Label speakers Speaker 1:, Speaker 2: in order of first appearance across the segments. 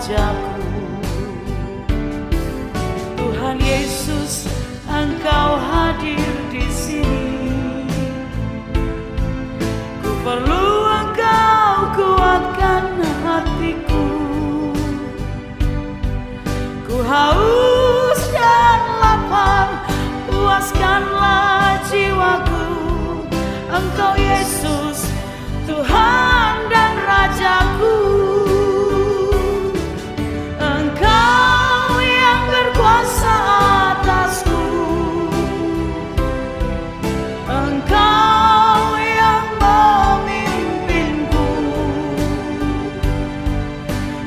Speaker 1: Rajaku. Tuhan Yesus, Engkau hadir di sini. Ku perlu Engkau kuatkan hatiku. Ku haus dan lapar, puaskanlah jiwaku. Engkau Yesus, Tuhan dan Rajaku. Engkau yang berkuasa atasku. Engkau yang memimpinku.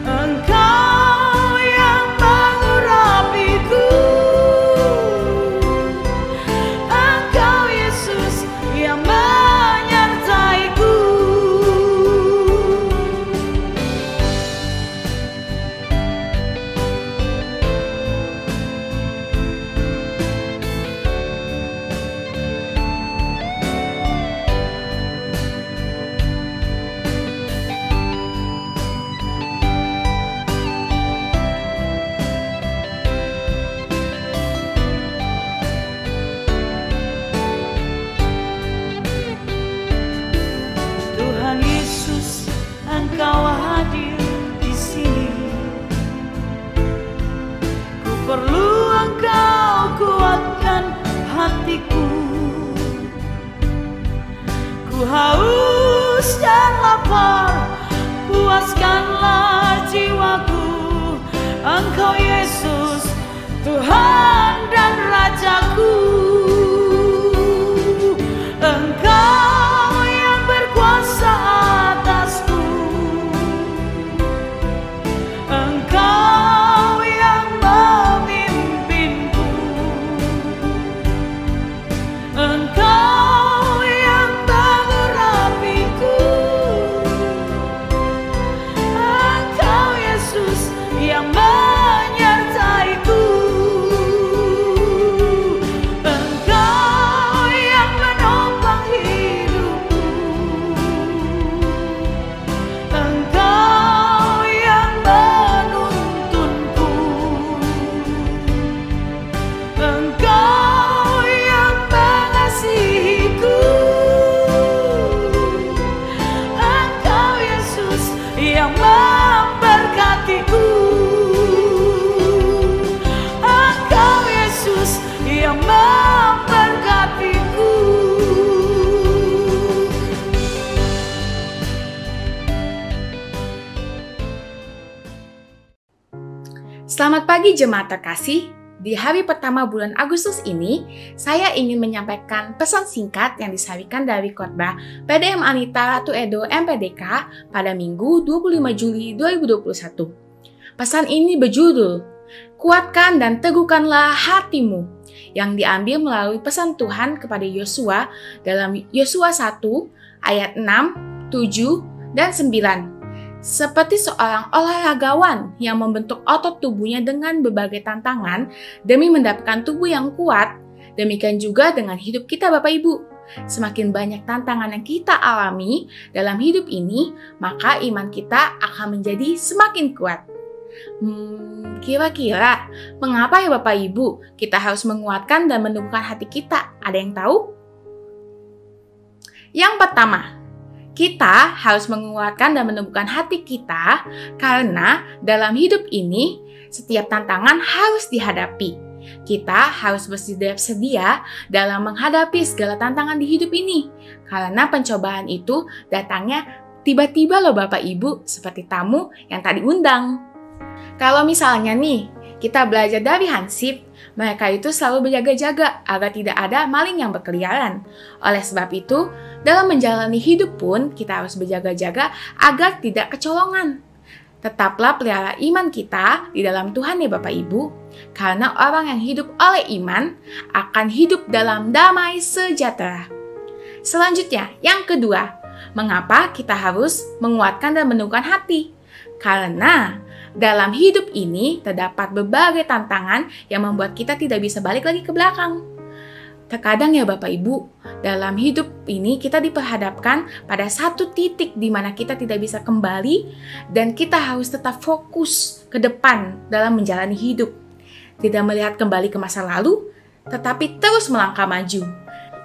Speaker 1: Engkau yang mengurapiku. Engkau Yesus yang menyertaiku. Tuhan Yesus, Engkau hadir di sini. Ku perlu Engkau kuatkan hatiku. Ku haus dan lapar, puaskanlah jiwaku. Engkau Yesus, Tuhan dan Rajaku. Engkau yang berkuasa atasku. Engkau yang memimpinku. Engkau yang mengurapiku. Engkau Yesus yang menyertaiku. Engkau yang menopang hidupku. Engkau yang menuntunku. Engkau yang mengasihiku. Engkau Yesus yang memberkatiku. Engkau Yesus yang memberkatiku.
Speaker 2: Selamat pagi jemaat terkasih. Di hari pertama bulan Agustus ini, saya ingin menyampaikan pesan singkat yang disajikan dari khotbah PDM Anita Ratu Edo MPDK pada Minggu 25 Juli 2021. Pesan ini berjudul, Kuatkan dan teguhkanlah hatimu, yang diambil melalui pesan Tuhan kepada Yosua dalam Yosua 1 ayat 6, 7, dan 9. Seperti seorang olahragawan yang membentuk otot tubuhnya dengan berbagai tantangan demi mendapatkan tubuh yang kuat, demikian juga dengan hidup kita Bapak Ibu. Semakin banyak tantangan yang kita alami dalam hidup ini, maka iman kita akan menjadi semakin kuat. Kira-kira mengapa ya Bapak Ibu kita harus menguatkan dan meneguhkan hati kita? Ada yang tahu? Yang pertama, kita harus menguatkan dan meneguhkan hati kita karena dalam hidup ini setiap tantangan harus dihadapi. Kita harus bersedia dalam menghadapi segala tantangan di hidup ini karena pencobaan itu datangnya tiba-tiba loh Bapak Ibu, seperti tamu yang tak diundang. Kalau misalnya nih, kita belajar dari Hansip, mereka itu selalu berjaga-jaga agar tidak ada maling yang berkeliaran. Oleh sebab itu, dalam menjalani hidup pun kita harus berjaga-jaga agar tidak kecolongan. Tetaplah pelihara iman kita di dalam Tuhan ya Bapak Ibu, karena orang yang hidup oleh iman akan hidup dalam damai sejahtera. Selanjutnya, yang kedua, mengapa kita harus menguatkan dan meneguhkan hati? Karena dalam hidup ini terdapat berbagai tantangan yang membuat kita tidak bisa balik lagi ke belakang. Terkadang ya Bapak Ibu, dalam hidup ini kita diperhadapkan pada satu titik di mana kita tidak bisa kembali dan kita harus tetap fokus ke depan dalam menjalani hidup. Tidak melihat kembali ke masa lalu, tetapi terus melangkah maju.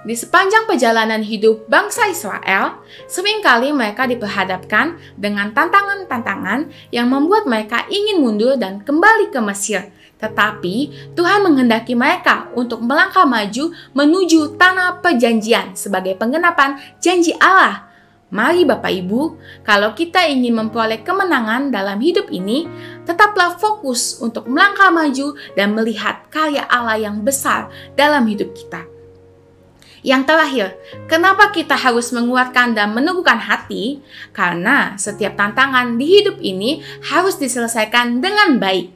Speaker 2: Di sepanjang perjalanan hidup bangsa Israel, seringkali mereka diperhadapkan dengan tantangan-tantangan yang membuat mereka ingin mundur dan kembali ke Mesir. Tetapi Tuhan menghendaki mereka untuk melangkah maju menuju tanah perjanjian sebagai penggenapan janji Allah. Mari Bapak Ibu, kalau kita ingin memperoleh kemenangan dalam hidup ini, tetaplah fokus untuk melangkah maju dan melihat karya Allah yang besar dalam hidup kita. Yang terakhir, kenapa kita harus menguatkan dan meneguhkan hati? Karena setiap tantangan di hidup ini harus diselesaikan dengan baik.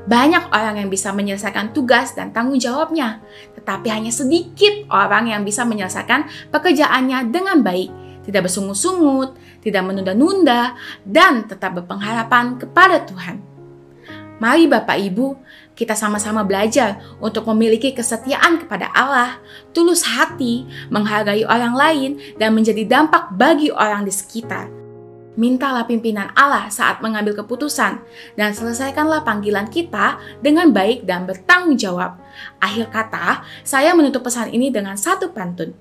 Speaker 2: Banyak orang yang bisa menyelesaikan tugas dan tanggung jawabnya, tetapi hanya sedikit orang yang bisa menyelesaikan pekerjaannya dengan baik, tidak bersungut-sungut, tidak menunda-nunda, dan tetap berpengharapan kepada Tuhan. Mari Bapak Ibu, kita sama-sama belajar untuk memiliki kesetiaan kepada Allah, tulus hati, menghargai orang lain, dan menjadi dampak bagi orang di sekitar. Mintalah pimpinan Allah saat mengambil keputusan, dan selesaikanlah panggilan kita dengan baik dan bertanggung jawab. Akhir kata, saya menutup pesan ini dengan satu pantun.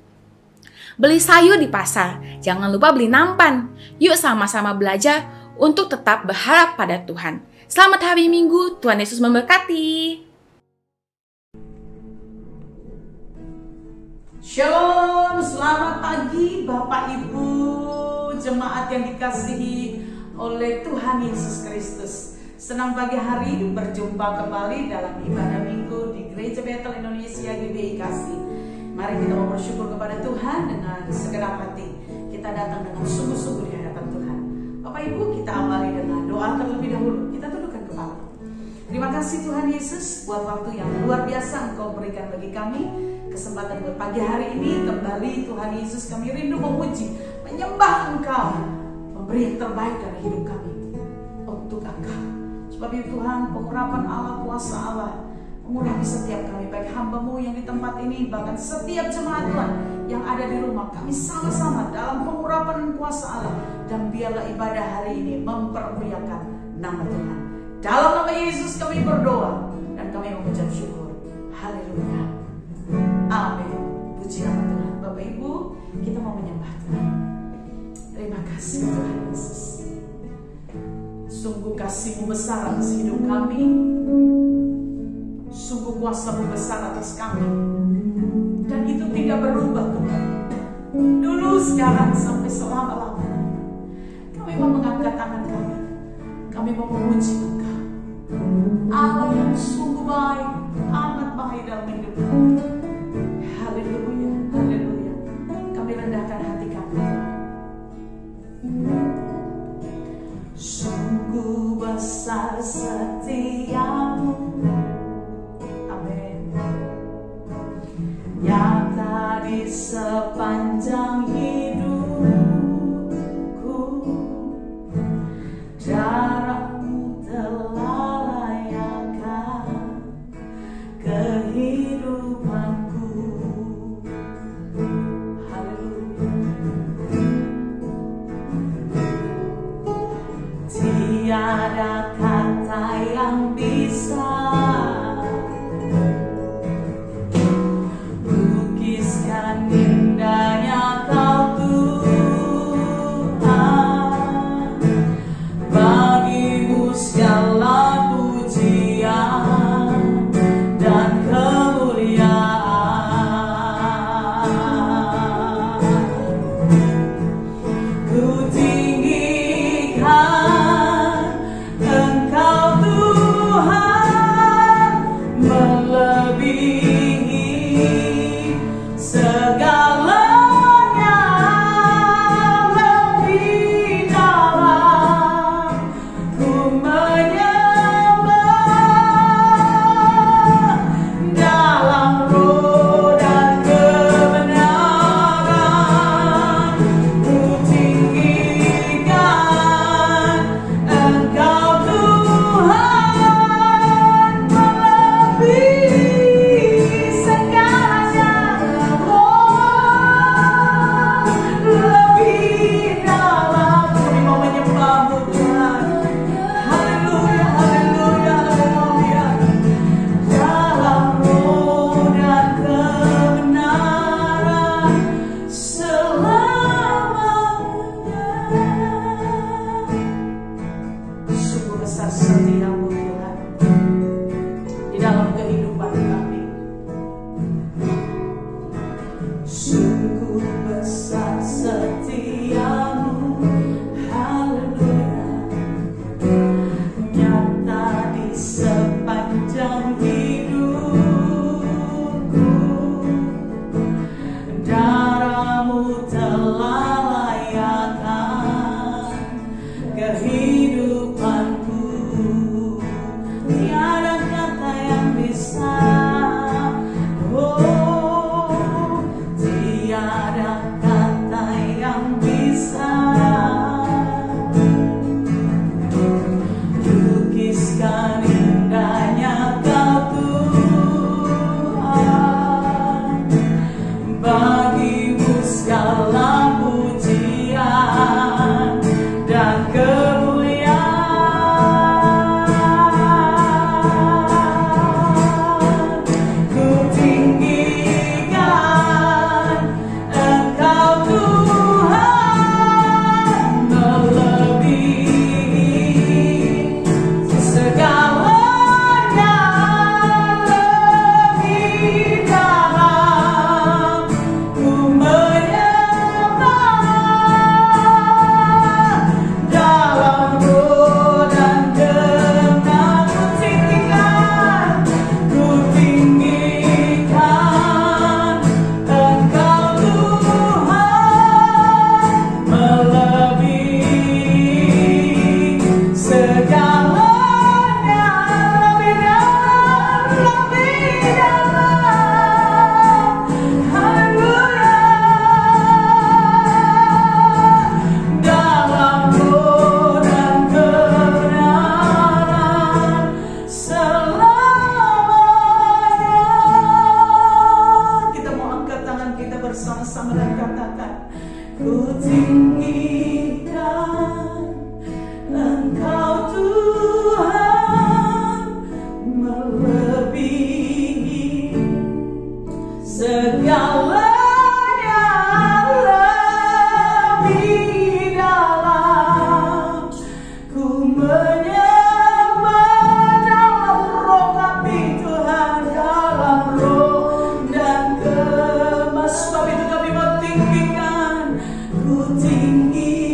Speaker 2: Beli sayur di pasar, jangan lupa beli nampan. Yuk sama-sama belajar untuk tetap berharap pada Tuhan. Selamat hari Minggu, Tuhan Yesus memberkati.
Speaker 1: Shalom, selamat pagi Bapak Ibu, jemaat yang dikasihi oleh Tuhan Yesus Kristus. Senang pagi hari berjumpa kembali dalam ibadah minggu di Gereja Bethel Indonesia GBI Kasih. Mari kita mau bersyukur kepada Tuhan dengan segenap hati. Kita datang dengan sungguh-sungguh di hadapan Tuhan. Bapak Ibu, kita awali dengan doa terlebih dahulu. Kita tundukkan kepala. Terima kasih Tuhan Yesus buat waktu yang luar biasa Engkau berikan bagi kami. Kesempatan buat pagi hari ini kembali Tuhan Yesus kami rindu memuji, menyembah Engkau, memberi yang terbaik dari hidup kami untuk Engkau. Sebab itu Tuhan, pengurapan Allah, kuasa Allah mengurapi setiap kami, baik hamba-Mu yang di tempat ini, bahkan setiap jemaat Tuhan yang ada di rumah. Kami sama-sama dalam pengurapan dan kuasa Allah, dan biarlah ibadah hari ini mempermuliakan nama Tuhan. Dalam nama Yesus kami berdoa dan kami mengucap syukur. Haleluya. Amin. Puji nama Tuhan. Bapak Ibu, kita mau menyembah Tuhan. Terima kasih Tuhan Yesus. Sungguh kasih-Mu besar atas hidup kami. Sungguh kuasa-Mu besar atas kami. Dan itu tidak berubah Tuhan. Dulu, sekarang, sampai selama-lamanya. Kami mau mengangkat tangan kami. Kami mau memuji Engkau. Allah yang sungguh baik, amat baik dalam hidup kami. Haleluya, haleluya. Kami rendahkan hati kami. Sungguh besar setia-Mu. Amin. Nyata di sepanjang hidupku, jarakmu telah layakan kehidupanku. Tiada kata yang bisa lukiskan indahnya Kau Tuhan. Bagi-Mu segala pujian dan kemuliaan. Ku tinggikan segalanya. Sungguh besar setiamu, haleluya, nyata di sepanjang hidupku. Darahmu telah layakkan kehidupanku, tiada kata yang bisa, oh, tiada kata yang bisa lukiskan indahnya Kau Tuhan. Bagimu segala pujian dan kemuliaan. Ku tinggikan Engkau Tuhan, melebihi segalanya, lebih dalam ku menyembah dalam roh dan benar. Ku tinggikan Engkau Tuhan, melebihi segalanya, lebih dalam, haleluya, dalam roh dan kebenaran selamanya. Kita mau angkat tangan kita bersama-sama dan katakan, ku tinggikan Engkau Tuhan, melebihi segalanya, lebih dalam ku menyembah dalam roh kami Tuhan, dalam roh dan kemas. Sebab itu kami mau tinggikan, ku tinggikan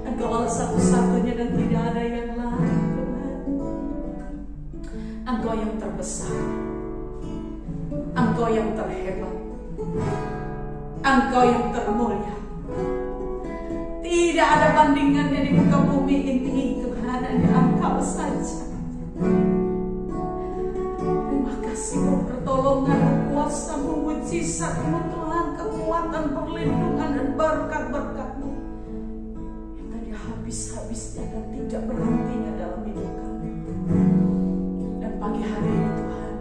Speaker 1: Engkau satu-satunya dan tidak ada yang lain, Tuhan. Engkau yang terbesar, Engkau yang terhebat, Engkau yang termulia. Tidak ada bandingannya di muka bumi ini, Tuhan, hanya Engkau saja. Terima kasih untuk pertolongan, kuasa-Mu, mujizat-Mu, Tuhan, kekuatan, perlindungan dan berkat-berkat-Mu yang tadi habis-habisnya dan tidak berhentinya dalam hidup kami. Dan pagi hari ini, Tuhan,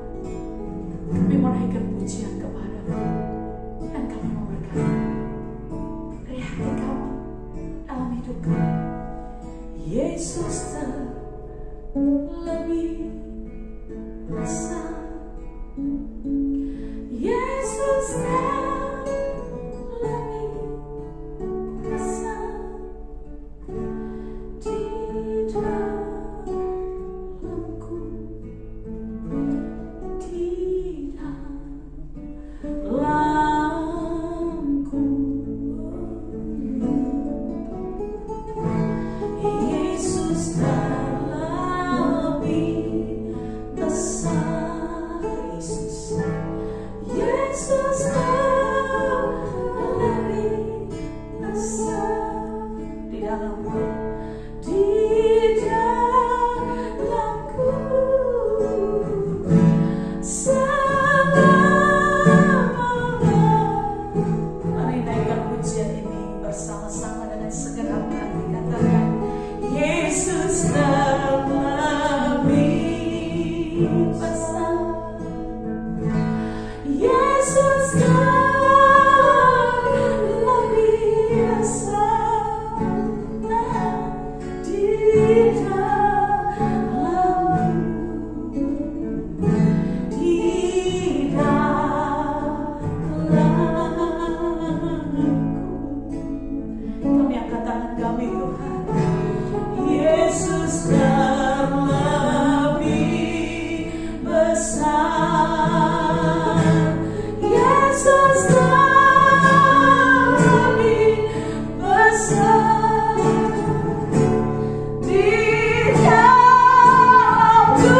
Speaker 1: kami menaikkan pujian kepada-Mu dan kami memberkati dari hati kami dalam hidup kami. Yesus terlebih besar, Yesus terlebih besar di dalamku, di dalamku. Yesus terlebih besar, Yesus terlebih besar di dalamku, di dalamku. Mari naikkan pujian ini bersama-sama dengan segenap hati, katakan Yesus terlebih besar, Yesus terlebih besar di dalamku, di dalamku. Kami angkat tangan kami, Tuhan. Yesus terlebih besar, Yesus terlebih besar di dalamku.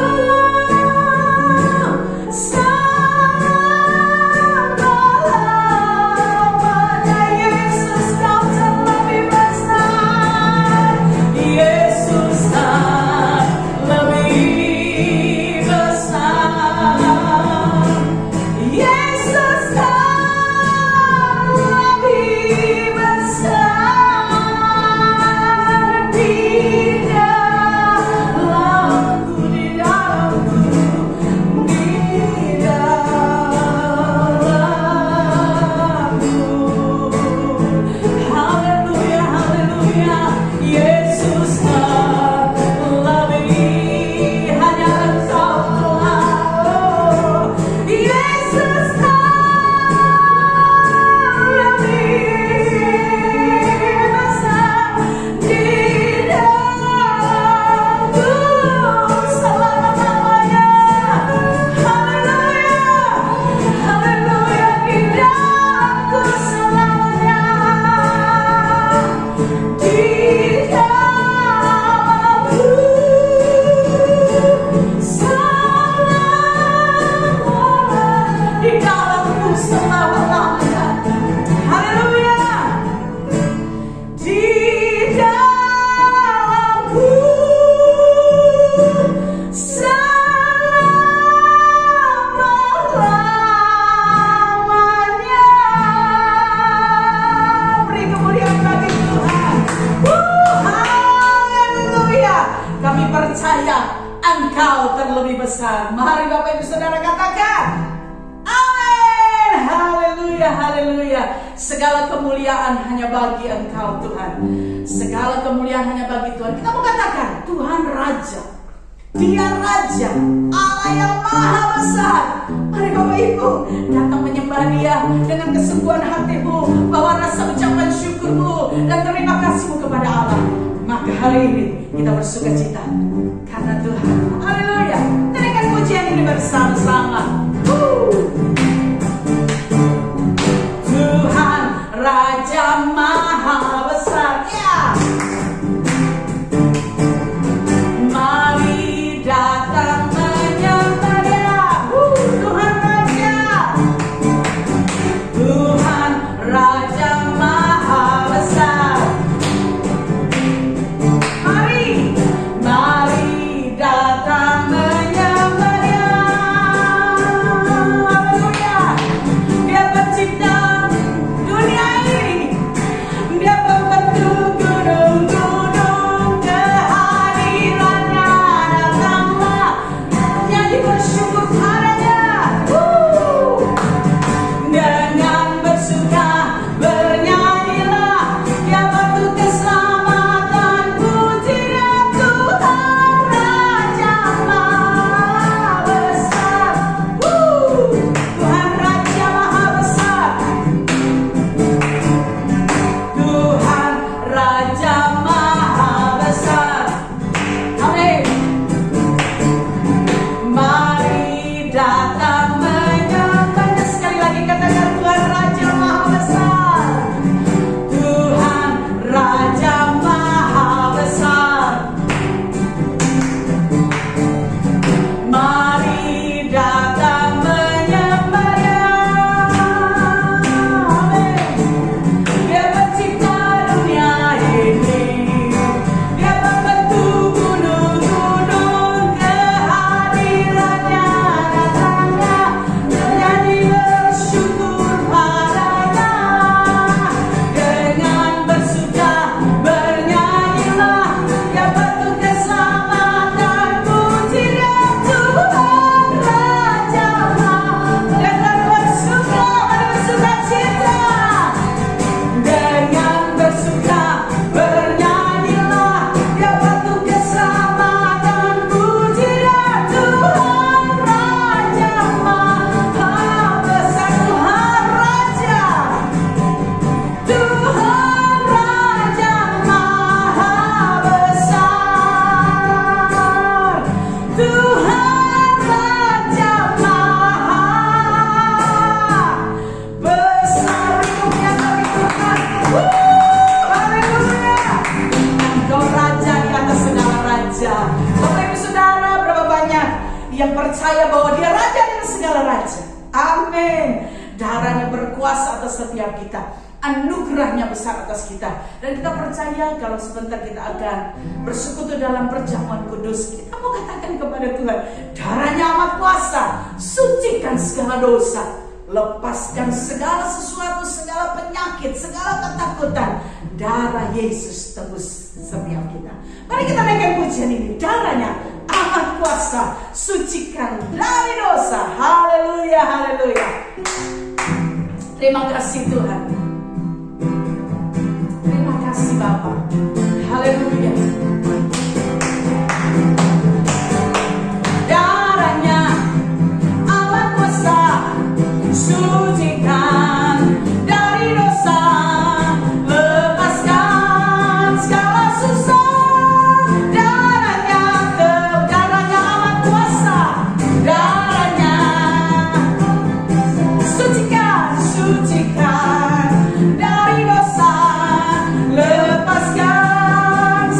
Speaker 1: Selama-lamanya Yesus kau terlebih besar, Yesus terlebih besar. kami percaya Engkau terlebih besar. Mari Bapak Ibu Saudara katakan amin. Haleluya, haleluya. Segala kemuliaan hanya bagi Engkau Tuhan. Segala kemuliaan hanya bagi Tuhan. Kita mau katakan Tuhan Raja. Dia Raja, Allah yang Maha Besar. Mari Bapak Ibu datang menyembah Dia dengan kesungguhan hatimu, bawa rasa ucapan syukurmu dan terima kasihmu kepada Allah. Maka hari ini kita bersuka cita karena Tuhan. Haleluya. Nyanyikan pujian ini bersama-sama. Tuhan Raja Maha Besar. Ya. Mari datang menyembah Dia. Tuhan Raja. Tuhan Raja Maha Besar. Mari datang menyembah Dia. Haleluya. Dia pencipta dunia ini. Dia pembentuk gunung-gunung. Kehadirannya datanglah. Jadi bersyukur padanya. Dengan bersuka bernyanyilah. Dia batu keselamatan. Puji dia Tuhan Raja Maha Besar. Tuhan Raja Maha Besar. Tuhan Raja Maha Besar. Amin. Mari datang menyembah Dia. Sekali lagi katakan Tuhan Raja Maha Besar. Tuhan Raja Maha Besar. Mari datang menyembah Dia. Amin. Dia pencipta dunia ini. Dia pembentuk gunung-gunung. Kehadirannya datangnya. Jadi bersyukur padanya. Dengan bersuka bernyanyilah. Dia batu keselamatan. Puji dia Tuhan Raja Maha. Dengan bersuka, mari bersuka cita. Dengan bersuka bernyanyilah. Dia batu keselamatan. Puji dia Tuhan Raja Maha Besar. Tuhan Raja. Tuhan Raja Maha Besar. Tuhan Raja Maha Besar. Kemuliaan bagi Tuhan. Haleluya. Engkau Raja di atas segala raja. Bapak Ibu Saudara, berapa banyak yang percaya bahwa Dia Raja di atas segala raja. Amin. Darahnya berkuasa atas setiap kita. Anugerahnya besar atas kita. Dan kita percaya kalau sebentar kita akan bersekutu dalam perjamuan kudus. Kita mau katakan kepada Tuhan, darahnya amat kuasa. Sucikan segala dosa. Lepaskan segala sesuatu, segala penyakit, segala ketakutan. Darah Yesus tebus setiap kita. Mari kita naikkan pujian ini. Darahnya amat kuasa. Sucikan dari dosa. Haleluya, haleluya. Terima kasih Tuhan. Terima kasih Bapa. Haleluya. Darahnya amat kuasa. Sucikan dari dosa. Lepaskan segala susah. Darahnya amat kuasa. Darahnya sucikan dari dosa. Lepaskan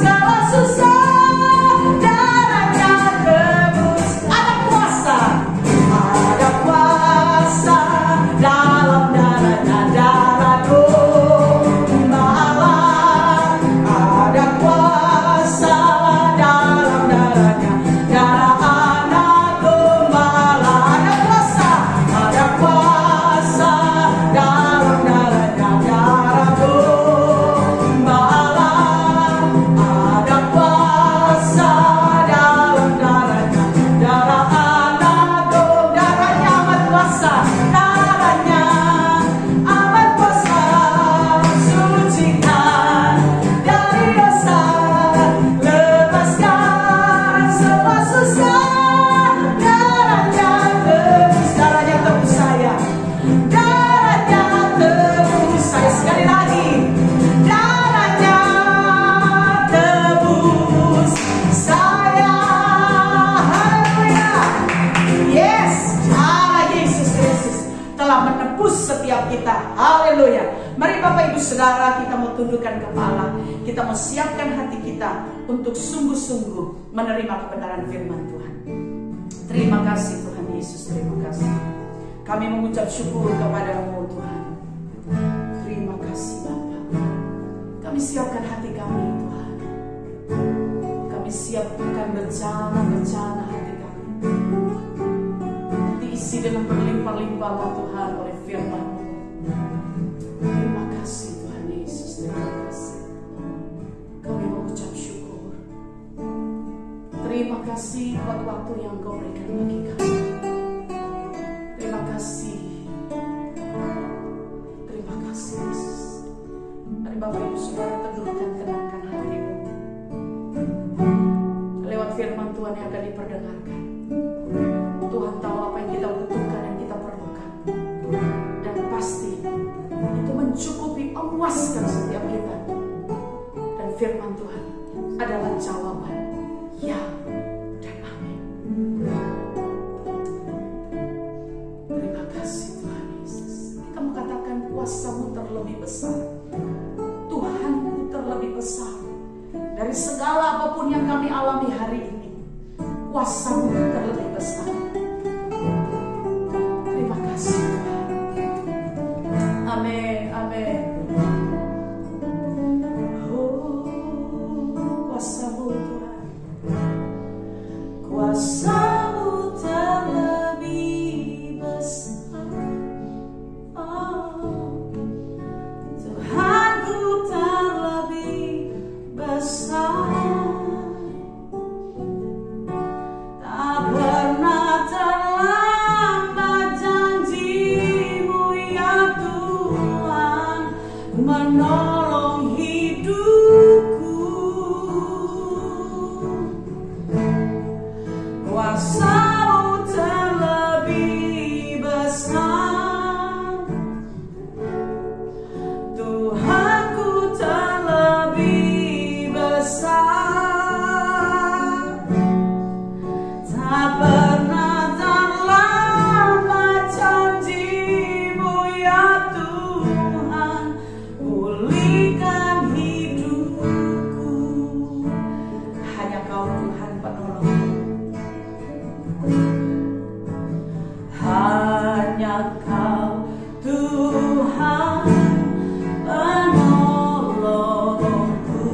Speaker 1: mau tundukkan kepala, kita mau siapkan hati kita untuk sungguh-sungguh menerima kebenaran firman Tuhan. Terima kasih Tuhan Yesus, terima kasih. Kami mengucap syukur kepada-Mu Tuhan. Terima kasih Bapa. Kami siapkan hati kami Tuhan. Kami siapkan bencana hati kami. Diisi dengan berlimpah-limpah Tuhan oleh firman-Mu. Terima kasih Tuhan Yesus, terima kasih. Kami mengucap syukur. Terima kasih buat waktu yang Kau berikan bagi kami. Terima kasih. Terima kasih Yesus. Mari Bapak Ibu Saudara teduhkan, tenangkan hatimu. Lewat firman Tuhan yang akan diperdengarkan, Tuhan tahu apa yang kita butuhkan, yang kita perlukan. Dan pasti itu mencukupi, memuaskan setiap kita. Dan firman Tuhan adalah jawaban ya dan amin. Terima kasih Tuhan Yesus. Kita mengatakan kuasa-Mu terlebih besar, Tuhanku terlebih besar dari segala apapun yang kami alami hari ini. Kuasa-Mu terlebih besar. Terima kasih Tuhan. Amin, amin. Oh, kuasa-Mu Tuhan, kuasa-Mu terlebih besar. Oh, Tuhanku terlebih besar. Tak pernah terlambat janji-Mu ya Tuhan, menolong hidupku. Kuasa-Mu terlebih besar, Tuhanku terlebih besar. Tak pernah terlambat janji-Mu ya Tuhan, pulihkan hidupku. Hanya Kau Tuhan penolong. Hanya Kau Tuhan penolongku.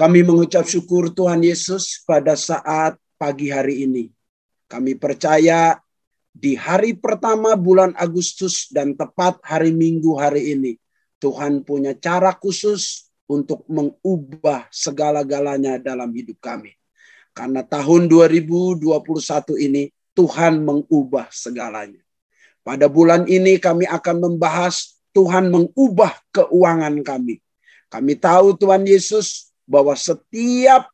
Speaker 3: Kami mengucap syukur Tuhan Yesus pada saat pagi hari ini. Kami percaya di hari pertama bulan Agustus dan tepat hari Minggu hari ini, Tuhan punya cara khusus untuk mengubah segala-galanya dalam hidup kami. Karena tahun 2021 ini Tuhan mengubah segalanya. Pada bulan ini kami akan membahas Tuhan mengubah keuangan kami. Kami tahu Tuhan Yesus bahwa setiap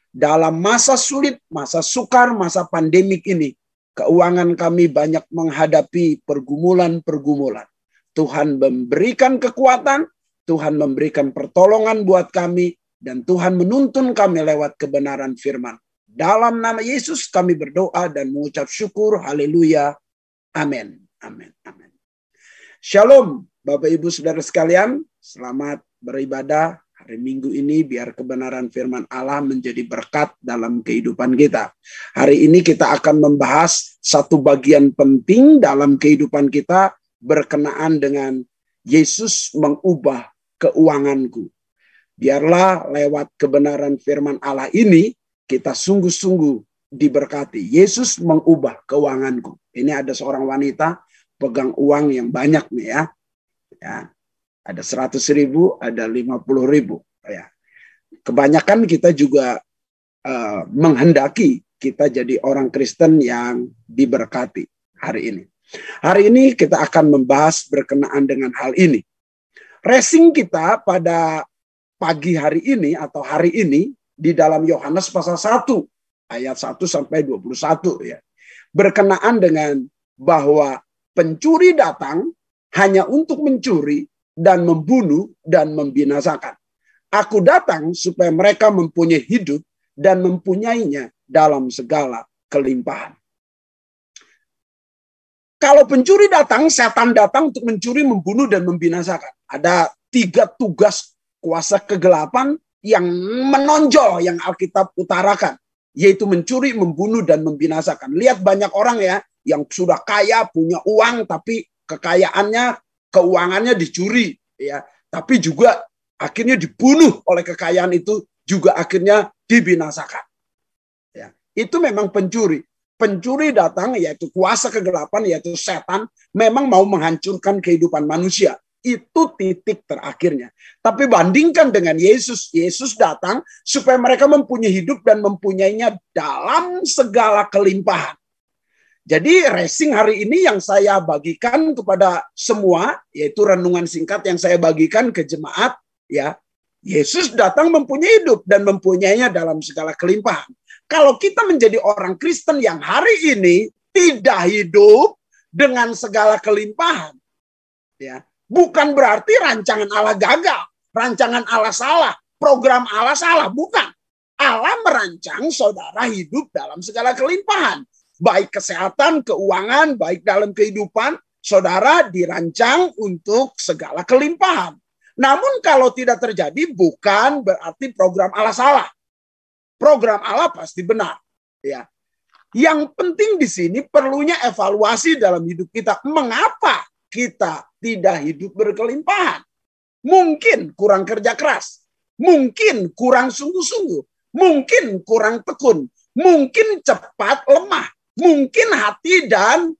Speaker 3: dalam masa sulit, masa sukar, masa pandemik ini, keuangan kami banyak menghadapi pergumulan-pergumulan. Tuhan memberikan kekuatan, Tuhan memberikan pertolongan buat kami, dan Tuhan menuntun kami lewat kebenaran firman. Dalam nama Yesus kami berdoa dan mengucap syukur. Haleluya. Amin. Amin. Amin. Shalom Bapak Ibu Saudara sekalian. Selamat beribadah hari Minggu ini, biar kebenaran firman Allah menjadi berkat dalam kehidupan kita. Hari ini kita akan membahas satu bagian penting dalam kehidupan kita berkenaan dengan Yesus mengubah keuanganku. Biarlah lewat kebenaran firman Allah ini kita sungguh-sungguh diberkati. Yesus mengubah keuanganku. Ini ada seorang wanita pegang uang yang banyak nih ya. Ada 100.000, ada 50.000. Ya. Kebanyakan kita juga menghendaki kita jadi orang Kristen yang diberkati hari ini. Hari ini kita akan membahas berkenaan dengan hal ini. Racing kita pada pagi hari ini atau hari ini di dalam Yohanes pasal 1 ayat 1 sampai 21 ya. Berkenaan dengan bahwa pencuri datang hanya untuk mencuri dan membunuh dan membinasakan. Aku datang supaya mereka mempunyai hidup dan mempunyainya dalam segala kelimpahan. Kalau pencuri datang, setan datang untuk mencuri, membunuh, dan membinasakan. Ada 3 tugas kuasa kegelapan yang menonjol yang Alkitab utarakan. Yaitu mencuri, membunuh, dan membinasakan. Lihat banyak orang ya, yang sudah kaya, punya uang, tapi kekayaannya, keuangannya dicuri, ya. Tapi juga akhirnya dibunuh oleh kekayaan itu, juga akhirnya dibinasakan. Ya. Itu memang pencuri. Pencuri datang, yaitu kuasa kegelapan, yaitu setan, memang mau menghancurkan kehidupan manusia. Itu titik terakhirnya. Tapi bandingkan dengan Yesus. Yesus datang supaya mereka mempunyai hidup dan mempunyainya dalam segala kelimpahan. Jadi racing hari ini yang saya bagikan kepada semua, yaitu renungan singkat yang saya bagikan ke jemaat, ya. Yesus datang mempunyai hidup dan mempunyainya dalam segala kelimpahan. Kalau kita menjadi orang Kristen yang hari ini tidak hidup dengan segala kelimpahan, ya, bukan berarti rancangan Allah gagal, rancangan Allah salah, program Allah salah, bukan. Allah merancang saudara hidup dalam segala kelimpahan. Baik kesehatan, keuangan, baik dalam kehidupan, saudara dirancang untuk segala kelimpahan. Namun kalau tidak terjadi, bukan berarti program Allah salah. Program Allah pasti benar. Ya. Yang penting di sini perlunya evaluasi dalam hidup kita. Mengapa kita tidak hidup berkelimpahan? Mungkin kurang kerja keras. Mungkin kurang sungguh-sungguh. Mungkin kurang tekun. Mungkin cepat lemah. Mungkin hati dan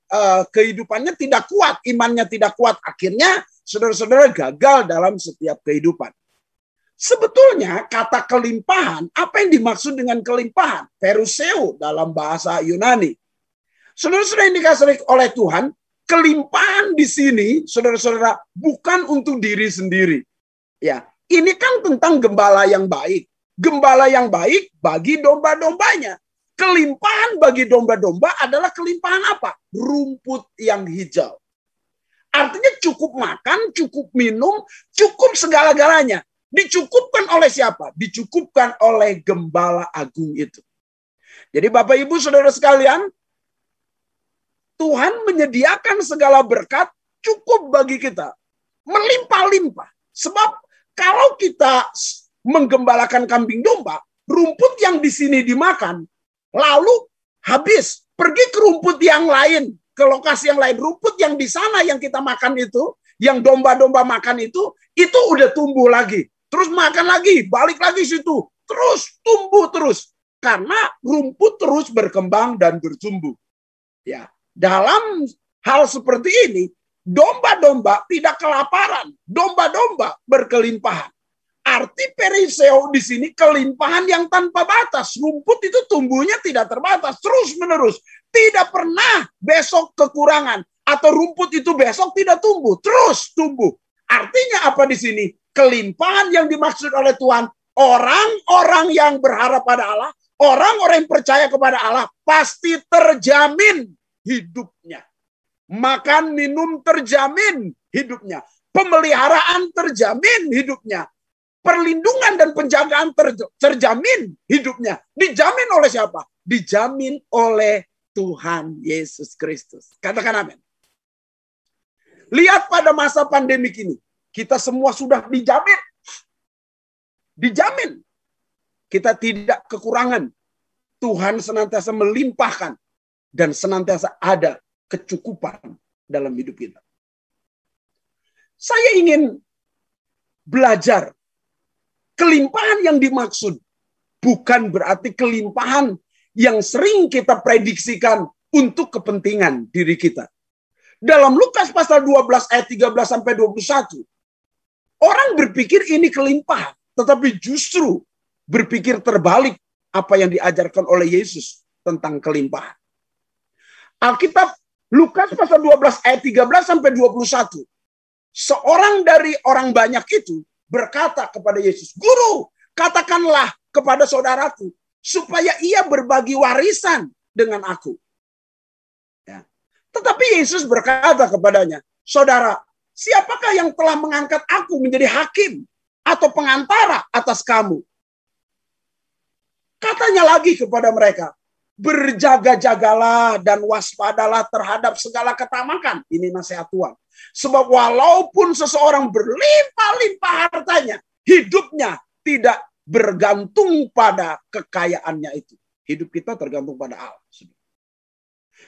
Speaker 3: kehidupannya tidak kuat, imannya tidak kuat. Akhirnya saudara-saudara gagal dalam setiap kehidupan. Sebetulnya kata kelimpahan, apa yang dimaksud dengan kelimpahan? Peruseo dalam bahasa Yunani. Saudara-saudara yang dikasihi oleh Tuhan, kelimpahan di sini, saudara-saudara, bukan untuk diri sendiri. Ya, ini kan tentang gembala yang baik. Gembala yang baik bagi domba-dombanya. Kelimpahan bagi domba-domba adalah kelimpahan apa? Rumput yang hijau. Artinya cukup makan, cukup minum, cukup segala-galanya. Dicukupkan oleh siapa? Dicukupkan oleh gembala agung itu. Jadi Bapak Ibu Saudara sekalian, Tuhan menyediakan segala berkat cukup bagi kita. Melimpah-limpah. Sebab kalau kita menggembalakan kambing domba, rumput yang di sini dimakan, lalu habis, pergi ke rumput yang lain, ke lokasi yang lain. Rumput yang di sana yang kita makan itu, yang domba-domba makan itu udah tumbuh lagi. Terus makan lagi, balik lagi situ. terus, tumbuh terus. Karena rumput terus berkembang dan bertumbuh. Ya, dalam hal seperti ini, domba-domba tidak kelaparan, domba-domba berkelimpahan. Arti periseo di sini kelimpahan yang tanpa batas. Rumput itu tumbuhnya tidak terbatas, terus menerus. Tidak pernah besok kekurangan atau rumput itu besok tidak tumbuh, terus tumbuh. Artinya apa di sini? Kelimpahan yang dimaksud oleh Tuhan, orang-orang yang berharap pada Allah, orang-orang yang percaya kepada Allah pasti terjamin hidupnya. Makan, minum terjamin hidupnya. Pemeliharaan terjamin hidupnya. Perlindungan dan penjagaan terjamin hidupnya. Dijamin oleh siapa? Dijamin oleh Tuhan Yesus Kristus. Katakan amin. Lihat pada masa pandemik ini. Kita semua sudah dijamin. Dijamin. Kita tidak kekurangan. Tuhan senantiasa melimpahkan. Dan senantiasa ada kecukupan dalam hidup kita. Saya ingin belajar. Kelimpahan yang dimaksud bukan berarti kelimpahan yang sering kita prediksikan untuk kepentingan diri kita. Dalam Lukas pasal 12 ayat 13 sampai 21, orang berpikir ini kelimpahan, tetapi justru berpikir terbalik apa yang diajarkan oleh Yesus tentang kelimpahan. Alkitab Lukas pasal 12 ayat 13 sampai 21. Seorang dari orang banyak itu berkata kepada Yesus, "Guru, katakanlah kepada saudaraku supaya ia berbagi warisan dengan aku." Ya. Tetapi Yesus berkata kepadanya, "Saudara, siapakah yang telah mengangkat aku menjadi hakim atau pengantara atas kamu?" Katanya lagi kepada mereka, "Berjaga-jagalah dan waspadalah terhadap segala ketamakan." Ini nasihat Tuhan. Sebab walaupun seseorang berlimpah-limpah hartanya, hidupnya tidak bergantung pada kekayaannya itu. Hidup kita tergantung pada Allah.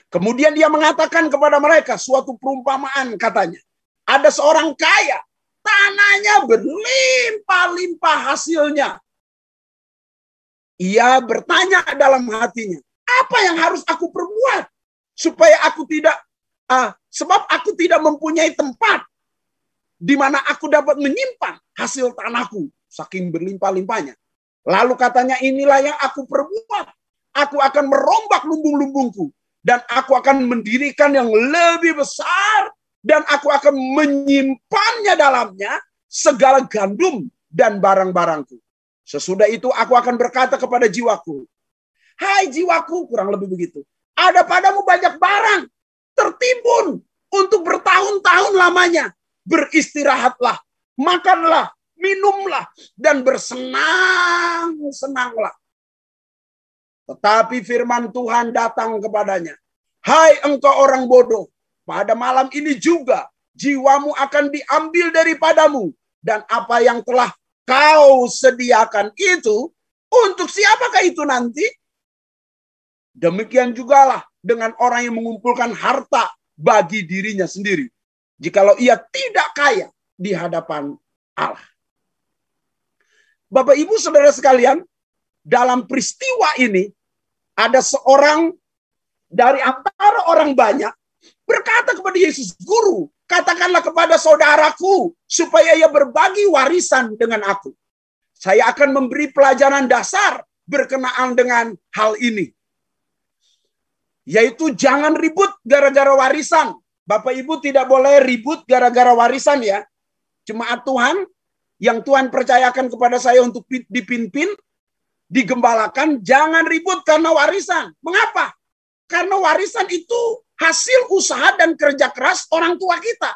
Speaker 3: Kemudian dia mengatakan kepada mereka suatu perumpamaan, katanya. Ada seorang kaya, tanahnya berlimpah-limpah hasilnya. Ia bertanya dalam hatinya, apa yang harus aku perbuat supaya aku tidak sebab aku tidak mempunyai tempat di mana aku dapat menyimpan hasil tanahku saking berlimpah-limpahnya. Lalu katanya, inilah yang aku perbuat. Aku akan merombak lumbung-lumbungku dan aku akan mendirikan yang lebih besar dan aku akan menyimpannya dalamnya segala gandum dan barang-barangku. Sesudah itu aku akan berkata kepada jiwaku, hai jiwaku, kurang lebih begitu, ada padamu banyak barang tertimbun untuk bertahun-tahun lamanya. Beristirahatlah, makanlah, minumlah, dan bersenang-senanglah. Tetapi firman Tuhan datang kepadanya. Hai engkau orang bodoh, pada malam ini juga jiwamu akan diambil daripadamu. Dan apa yang telah kau sediakan itu, untuk siapakah itu nanti? Demikian jugalah dengan orang yang mengumpulkan harta bagi dirinya sendiri, jikalau ia tidak kaya di hadapan Allah. Bapak, Ibu, Saudara sekalian, dalam peristiwa ini ada seorang dari antara orang banyak berkata kepada Yesus, Guru, katakanlah kepada saudaraku supaya ia berbagi warisan dengan aku. Saya akan memberi pelajaran dasar berkenaan dengan hal ini. Yaitu jangan ribut gara-gara warisan. Bapak Ibu tidak boleh ribut gara-gara warisan ya. Jemaat Tuhan yang Tuhan percayakan kepada saya untuk dipimpin, digembalakan, jangan ribut karena warisan. Mengapa? Karena warisan itu hasil usaha dan kerja keras orang tua kita.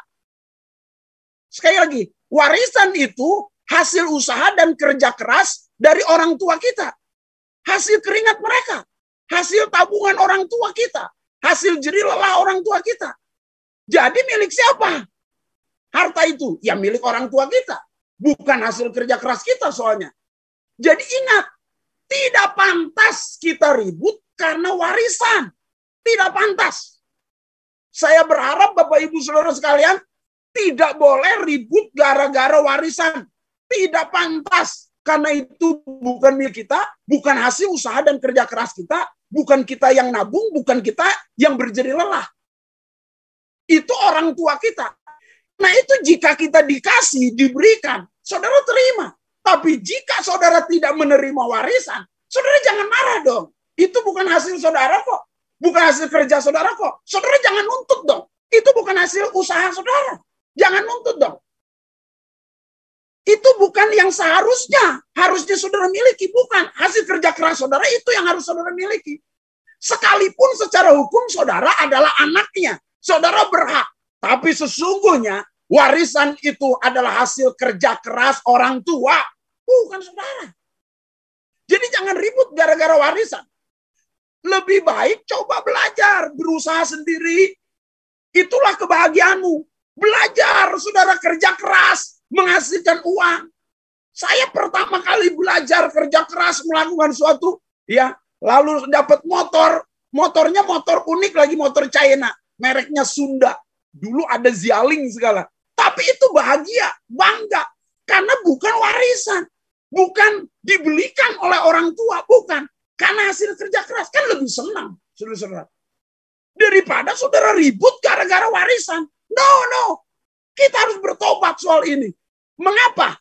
Speaker 3: Sekali lagi, warisan itu hasil usaha dan kerja keras dari orang tua kita. Hasil keringat mereka. Hasil tabungan orang tua kita. Hasil jerih lelah orang tua kita. Jadi milik siapa? Harta itu ya milik orang tua kita. Bukan hasil kerja keras kita soalnya. Jadi ingat, tidak pantas kita ribut karena warisan. Tidak pantas. Saya berharap Bapak Ibu Saudara sekalian tidak boleh ribut gara-gara warisan. Tidak pantas. Karena itu bukan milik kita, bukan hasil usaha dan kerja keras kita, bukan kita yang nabung, bukan kita yang berjerih lelah. Itu orang tua kita. Nah itu jika kita dikasih, diberikan, saudara terima. Tapi jika saudara tidak menerima warisan, saudara jangan marah dong. Itu bukan hasil saudara kok. Bukan hasil kerja saudara kok. Saudara jangan nuntut dong. Itu bukan hasil usaha saudara. Jangan nuntut dong. Itu bukan yang seharusnya. Harusnya saudara miliki. Bukan. Hasil kerja keras saudara itu yang harus saudara miliki. Sekalipun secara hukum saudara adalah anaknya. Saudara berhak. Tapi sesungguhnya warisan itu adalah hasil kerja keras orang tua. Bukan saudara. Jadi jangan ribut gara-gara warisan. Lebih baik coba belajar. Berusaha sendiri. Itulah kebahagiaanmu. Belajar, saudara kerja keras. Menghasilkan uang. Saya pertama kali belajar kerja keras melakukan suatu. Ya, lalu dapat motor. Motornya motor unik lagi, motor China. Mereknya Sunda. Dulu ada Zialing segala. Tapi itu bahagia, bangga. Karena bukan warisan. Bukan dibelikan oleh orang tua. Bukan. Karena hasil kerja keras. Kan lebih senang, saudara-saudara. Daripada saudara ribut gara-gara warisan. No. Kita harus bertobat soal ini. Mengapa?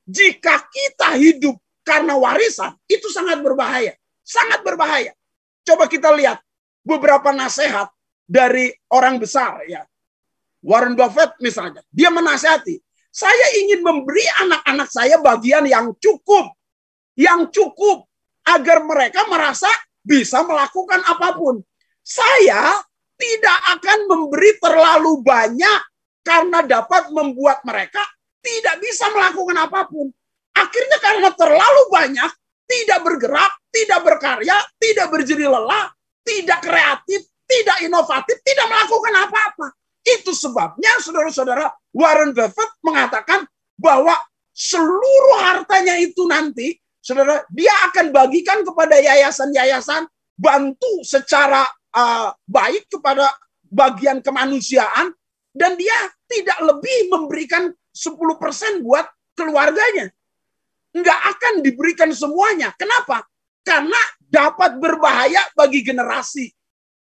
Speaker 3: Jika kita hidup karena warisan, itu sangat berbahaya. Sangat berbahaya. Coba kita lihat beberapa nasihat dari orang besar. Ya. Warren Buffett misalnya. Dia menasihati. Saya ingin memberi anak-anak saya bagian yang cukup. Yang cukup. Agar mereka merasa bisa melakukan apapun. Saya tidak akan memberi terlalu banyak. Karena dapat membuat mereka tidak bisa melakukan apapun. Akhirnya karena terlalu banyak. Tidak bergerak, tidak berkarya, tidak berjerih lelah. Tidak kreatif, tidak inovatif, tidak melakukan apa-apa. Itu sebabnya saudara-saudara Warren Buffett mengatakan bahwa seluruh hartanya itu nanti, saudara, dia akan bagikan kepada yayasan-yayasan, bantu secara baik kepada bagian kemanusiaan, dan dia tidak lebih memberikan 10% buat keluarganya. Nggak akan diberikan semuanya. Kenapa? Karena dapat berbahaya bagi generasi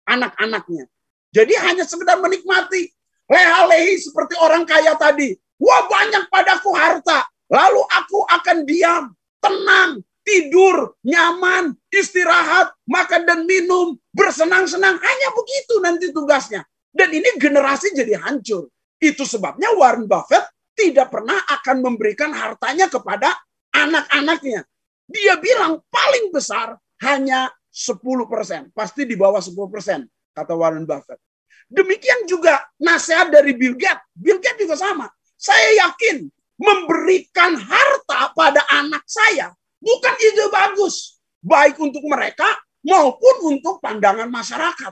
Speaker 3: anak-anaknya. Jadi hanya sekedar menikmati. Leha-lehi seperti orang kaya tadi. Wah, banyak padaku harta. Lalu aku akan diam, tenang, tidur, nyaman, istirahat, makan dan minum, bersenang-senang. Hanya begitu nanti tugasnya. Dan ini generasi jadi hancur. Itu sebabnya Warren Buffett tidak pernah akan memberikan hartanya kepada anak-anaknya. Dia bilang paling besar hanya 10%. Pasti di bawah 10%, kata Warren Buffett. Demikian juga nasihat dari Bill Gates. Bill Gates juga sama. Saya yakin memberikan harta pada anak saya bukan ide bagus. Baik untuk mereka maupun untuk pandangan masyarakat.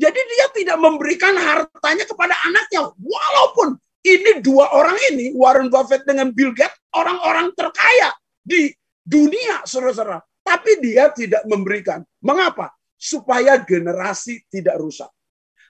Speaker 3: Jadi dia tidak memberikan hartanya kepada anaknya. Walaupun ini dua orang ini, Warren Buffett dengan Bill Gates, orang-orang terkaya di dunia, saudara-saudara. Tapi dia tidak memberikan. Mengapa? Supaya generasi tidak rusak.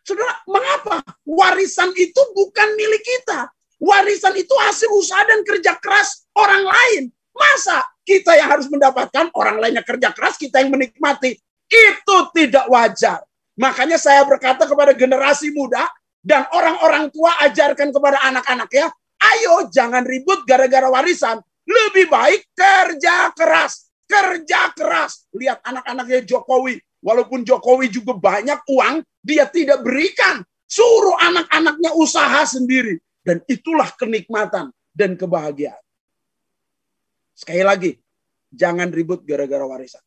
Speaker 3: Saudara, mengapa? Warisan itu bukan milik kita. Warisan itu hasil usaha dan kerja keras orang lain. Masa kita yang harus mendapatkan, orang lainnya kerja keras, kita yang menikmati? Itu tidak wajar. Makanya saya berkata kepada generasi muda dan orang-orang tua, ajarkan kepada anak-anaknya, ayo jangan ribut gara-gara warisan. Lebih baik kerja keras. Kerja keras. Lihat anak-anaknya Jokowi. Walaupun Jokowi juga banyak uang, dia tidak berikan. Suruh anak-anaknya usaha sendiri. Dan itulah kenikmatan dan kebahagiaan. Sekali lagi, jangan ribut gara-gara warisan.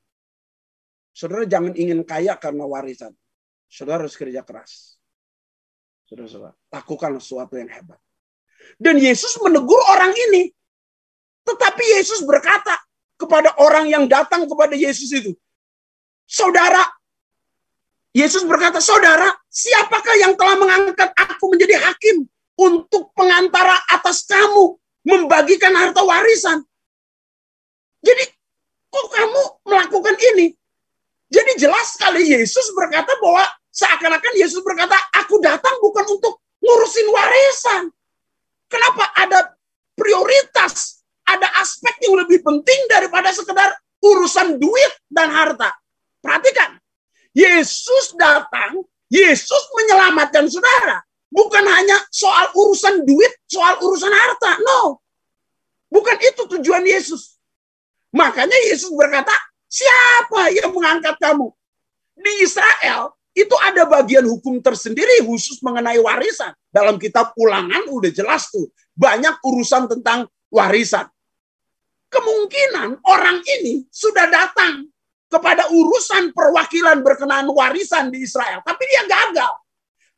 Speaker 3: Saudara jangan ingin kaya karena warisan. Saudara harus kerja keras. Saudara-saudara, lakukan sesuatu yang hebat. Dan Yesus menegur orang ini. Tetapi Yesus berkata kepada orang yang datang kepada Yesus itu, saudara, Yesus berkata, saudara, siapakah yang telah mengangkat aku menjadi hakim untuk pengantara atas kamu membagikan harta warisan? Jadi, kok kamu melakukan ini? Jadi jelas sekali Yesus berkata bahwa seakan-akan Yesus berkata, aku datang bukan untuk ngurusin warisan. Kenapa ada prioritas ada aspek yang lebih penting daripada sekedar urusan duit dan harta. Perhatikan, Yesus datang, Yesus menyelamatkan saudara. Bukan hanya soal urusan duit, soal urusan harta. No, bukan itu tujuan Yesus. Makanya Yesus berkata, siapa yang mengangkat kamu? Di Israel, itu ada bagian hukum tersendiri khusus mengenai warisan. Dalam kitab Ulangan udah jelas tuh. Banyak urusan tentang warisan. Kemungkinan orang ini sudah datang kepada urusan perwakilan berkenaan warisan di Israel. Tapi dia gagal.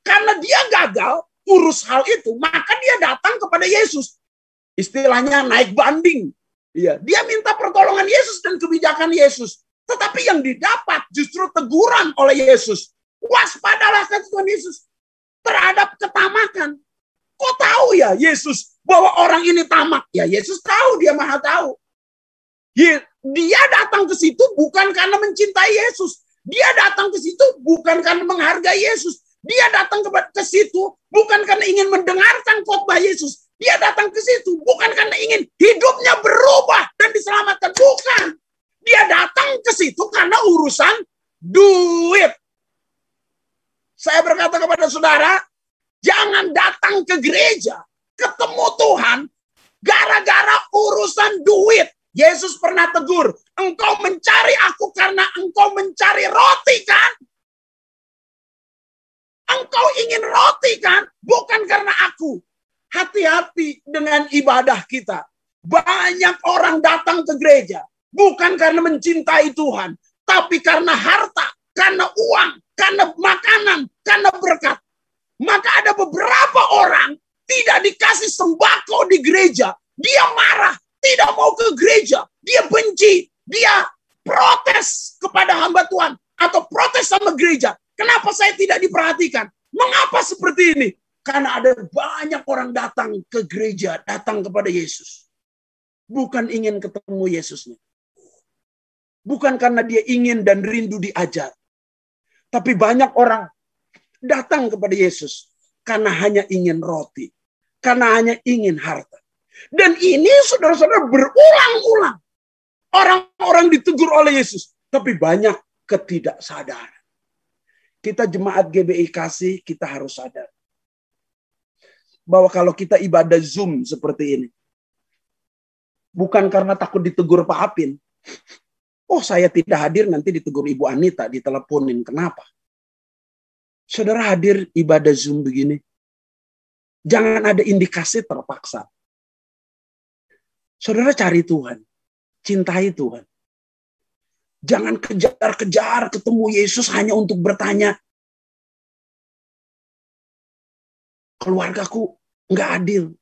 Speaker 3: Karena dia gagal urus hal itu, maka dia datang kepada Yesus. Istilahnya naik banding. Ya, dia minta pertolongan Yesus dan kebijakan Yesus. Tetapi yang didapat justru teguran oleh Yesus. Waspadalah, kata Tuhan Yesus, terhadap ketamakan. Kok tahu ya Yesus bahwa orang ini tamak? Ya Yesus tahu, dia maha tahu. Dia datang ke situ bukan karena mencintai Yesus. Dia datang ke situ bukan karena menghargai Yesus. Dia datang ke situ bukan karena ingin mendengarkan khotbah Yesus. Dia datang ke situ bukan karena ingin hidupnya berubah dan diselamatkan. Bukan. Dia datang ke situ karena urusan duit. Saya berkata kepada saudara, jangan datang ke gereja, ketemu Tuhan, gara-gara urusan duit. Yesus pernah tegur, engkau mencari aku karena engkau mencari roti kan? Engkau ingin roti kan? Bukan karena aku. Hati-hati dengan ibadah kita. Banyak orang datang ke gereja, bukan karena mencintai Tuhan, tapi karena harta, karena uang, karena makanan, karena berkat. Maka ada beberapa orang tidak dikasih sembako di gereja. Dia marah, tidak mau ke gereja. Dia benci, dia protes kepada hamba Tuhan. Atau protes sama gereja. Kenapa saya tidak diperhatikan? Mengapa seperti ini? Karena ada banyak orang datang ke gereja, datang kepada Yesus. Bukan ingin ketemu Yesusnya. Bukan karena dia ingin dan rindu diajar. Tapi banyak orang datang kepada Yesus karena hanya ingin roti. Karena hanya ingin harta. Dan ini saudara-saudara berulang-ulang. Orang-orang ditegur oleh Yesus. Tapi banyak ketidaksadaran. Kita jemaat GBI Kasih, kita harus sadar. Bahwa kalau kita ibadah Zoom seperti ini. Bukan karena takut ditegur Pak Apin. Oh, saya tidak hadir, nanti ditegur Ibu Anita, diteleponin. Kenapa? Saudara hadir ibadah Zoom begini. Jangan ada indikasi terpaksa. Saudara cari Tuhan. Cintai Tuhan. Jangan kejar-kejar ketemu Yesus hanya untuk bertanya. Keluargaku nggak adil.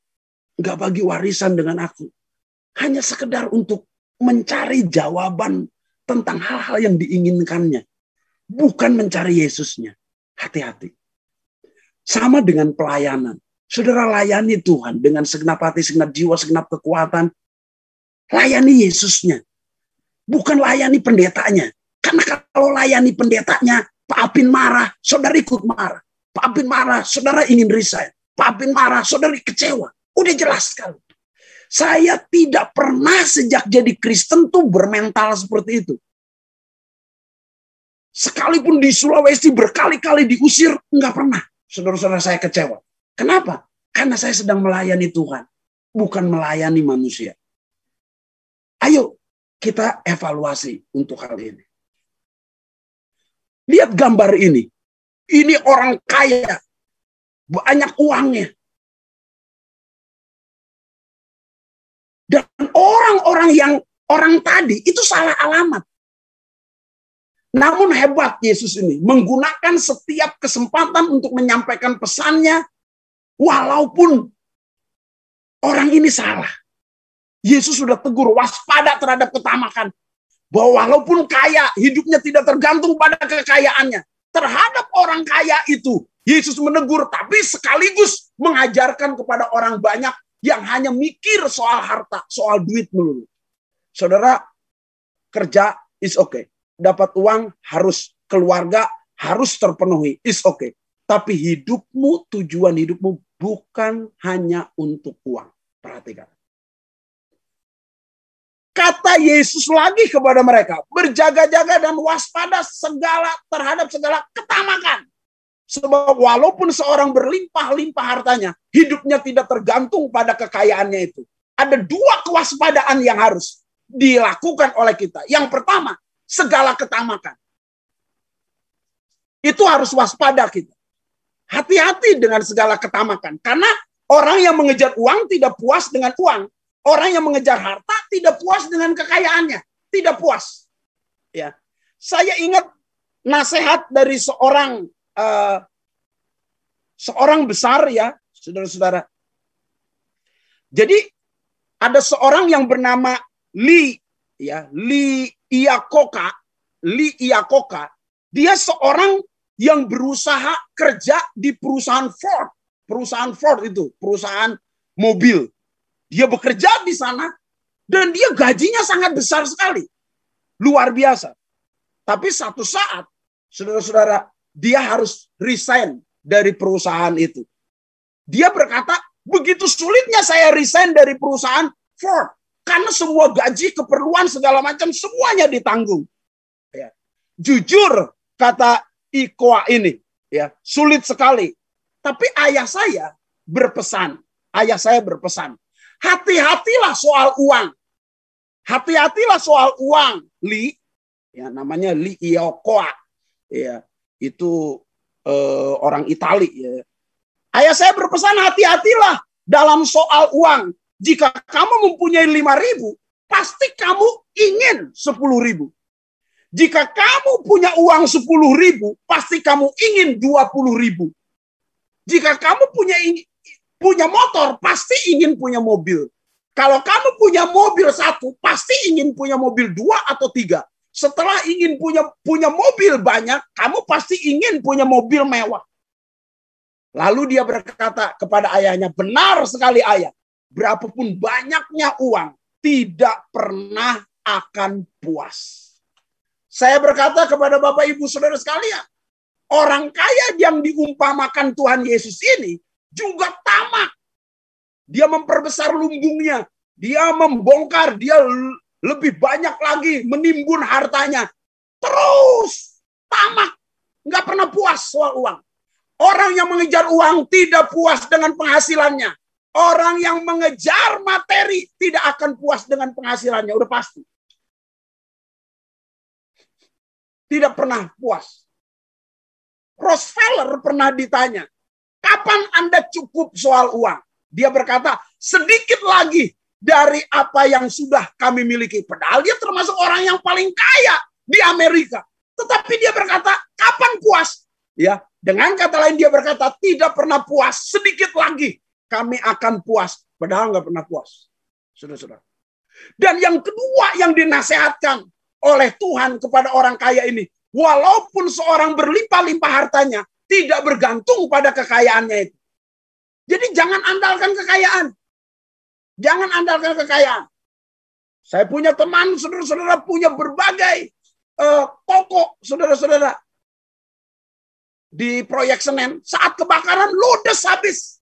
Speaker 3: Nggak bagi warisan dengan aku. Hanya sekedar untuk mencari jawaban tentang hal-hal yang diinginkannya. Bukan mencari Yesusnya. Hati-hati. Sama dengan pelayanan. Saudara layani Tuhan dengan segenap hati, segenap jiwa, segenap kekuatan. Layani Yesusnya. Bukan layani pendetanya. Karena kalau layani pendetanya, Pak Apin marah, saudara ikut marah. Pak Apin marah, saudara ingin resign. Pak Apin marah, saudara kecewa. Udah jelas sekali. Saya tidak pernah sejak jadi Kristen tuh bermental seperti itu. Sekalipun di Sulawesi berkali-kali diusir, enggak pernah. Saudara-saudara saya kecewa. Kenapa? Karena saya sedang melayani Tuhan. Bukan melayani manusia. Ayo kita evaluasi untuk hal ini. Lihat gambar ini. Ini orang kaya. Banyak uangnya. Dan orang tadi itu salah alamat. Namun hebat Yesus ini menggunakan setiap kesempatan untuk menyampaikan pesannya walaupun orang ini salah. Yesus sudah tegur, waspada terhadap ketamakan. Bahwa walaupun kaya, hidupnya tidak tergantung pada kekayaannya. Terhadap orang kaya itu, Yesus menegur, tapi sekaligus mengajarkan kepada orang banyak yang hanya mikir soal harta, soal duit melulu. Saudara, kerja is okay. Dapat uang harus, keluarga harus terpenuhi, is okay. Tapi hidupmu, tujuan hidupmu bukan hanya untuk uang. Perhatikan. Kata Yesus lagi kepada mereka, berjaga-jaga dan waspada terhadap segala ketamakan. Sebab walaupun seorang berlimpah-limpah hartanya, hidupnya tidak tergantung pada kekayaannya itu. Ada dua kewaspadaan yang harus dilakukan oleh kita. Yang pertama, segala ketamakan. Itu harus waspada kita. Hati-hati dengan segala ketamakan. Karena orang yang mengejar uang tidak puas dengan uang. Orang yang mengejar harta tidak puas dengan kekayaannya. Tidak puas. Ya. Saya ingat nasihat dari seorang besar ya, saudara-saudara. Jadi ada seorang yang bernama Lee Iacocca. Dia seorang yang berusaha kerja di perusahaan Ford. Perusahaan Ford itu, perusahaan mobil. Dia bekerja di sana dan dia gajinya sangat besar sekali. Luar biasa. Tapi satu saat, saudara-saudara, dia harus resign dari perusahaan itu. Dia berkata, begitu sulitnya saya resign dari perusahaan Ford. Karena semua gaji, keperluan, segala macam, semuanya ditanggung. Ya. Jujur, kata Ikoa ini, ya, sulit sekali. Tapi ayah saya berpesan, hati-hatilah soal uang. Hati-hatilah soal uang, Li. Ya, namanya Lee Iacocca. Ya, itu orang Itali. Ya. Ayah saya berpesan, hati-hatilah dalam soal uang. Jika kamu mempunyai 5.000, pasti kamu ingin 10.000. Jika kamu punya uang 10.000, pasti kamu ingin 20.000. Jika kamu punya motor, pasti ingin punya mobil. Kalau kamu punya mobil 1, pasti ingin punya mobil 2 atau 3. Setelah ingin punya mobil banyak, kamu pasti ingin punya mobil mewah. Lalu dia berkata kepada ayahnya, benar sekali ayah, berapapun banyaknya uang, tidak pernah akan puas. Saya berkata kepada Bapak Ibu Saudara sekalian, orang kaya yang diumpamakan Tuhan Yesus ini juga tamak. Dia memperbesar lumbungnya. Dia membongkar. Dia lebih banyak lagi menimbun hartanya. Terus tamak. Nggak pernah puas soal uang. Orang yang mengejar uang tidak puas dengan penghasilannya. Orang yang mengejar materi tidak akan puas dengan penghasilannya. Udah pasti. Tidak pernah puas. Rockefeller pernah ditanya, kapan Anda cukup soal uang? Dia berkata, sedikit lagi dari apa yang sudah kami miliki. Padahal dia termasuk orang yang paling kaya di Amerika. Tetapi dia berkata, kapan puas? Ya, dengan kata lain dia berkata, tidak pernah puas. Sedikit lagi kami akan puas. Padahal nggak pernah puas. Saudara-saudara. Dan yang kedua yang dinasehatkan oleh Tuhan kepada orang kaya ini, walaupun seorang berlimpah-limpah hartanya, tidak bergantung pada kekayaannya itu. Jadi jangan andalkan kekayaan. Jangan andalkan kekayaan. Saya punya teman, saudara-saudara, punya berbagai toko, saudara-saudara. Di proyek Senen, saat kebakaran, ludes habis.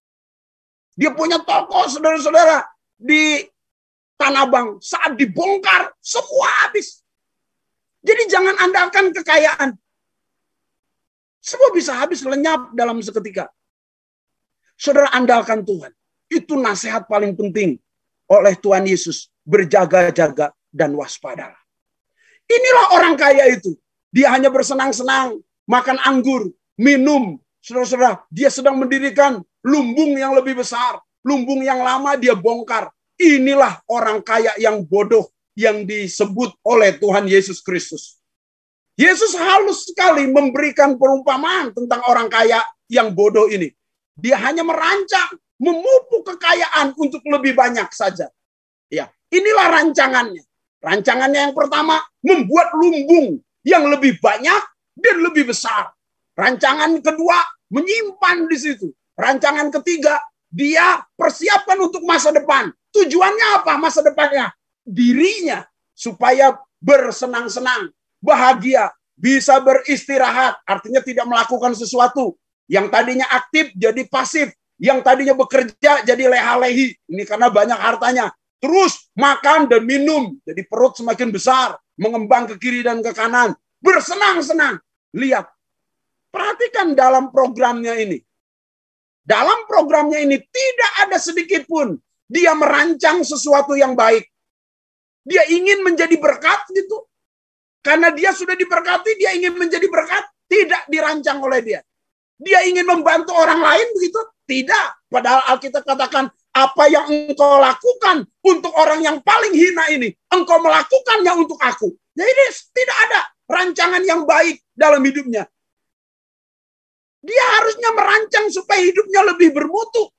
Speaker 3: Dia punya toko, saudara-saudara, di Tanah Abang. Saat dibongkar, semua habis. Jadi jangan andalkan kekayaan. Semua bisa habis lenyap dalam seketika. Saudara, andalkan Tuhan. Itu nasihat paling penting oleh Tuhan Yesus. Berjaga-jaga dan waspadalah. Inilah orang kaya itu. Dia hanya bersenang-senang, makan anggur, minum. Saudara-saudara, dia sedang mendirikan lumbung yang lebih besar. Lumbung yang lama dia bongkar. Inilah orang kaya yang bodoh yang disebut oleh Tuhan Yesus Kristus. Yesus halus sekali memberikan perumpamaan tentang orang kaya yang bodoh ini. Dia hanya merancang, memupuk kekayaan untuk lebih banyak saja. Ya, inilah rancangannya. Rancangannya yang pertama, membuat lumbung yang lebih banyak dan lebih besar. Rancangan kedua, menyimpan di situ. Rancangan ketiga, dia persiapkan untuk masa depan. Tujuannya apa masa depannya? Dirinya supaya bersenang-senang, bahagia, bisa beristirahat, artinya tidak melakukan sesuatu. Yang tadinya aktif jadi pasif, yang tadinya bekerja jadi leha-lehi. Ini karena banyak hartanya. Terus makan dan minum. Jadi perut semakin besar. Mengembang ke kiri dan ke kanan. Bersenang-senang. Lihat. Perhatikan dalam programnya ini. Dalam programnya ini tidak ada sedikit pun dia merancang sesuatu yang baik. Dia ingin menjadi berkat gitu. Karena dia sudah diberkati, dia ingin menjadi berkat. Tidak dirancang oleh dia. Dia ingin membantu orang lain begitu? Tidak. Padahal Alkitab katakan, apa yang engkau lakukan untuk orang yang paling hina ini, engkau melakukannya untuk aku. Jadi tidak ada rancangan yang baik dalam hidupnya. Dia harusnya merancang supaya hidupnya lebih bermutu,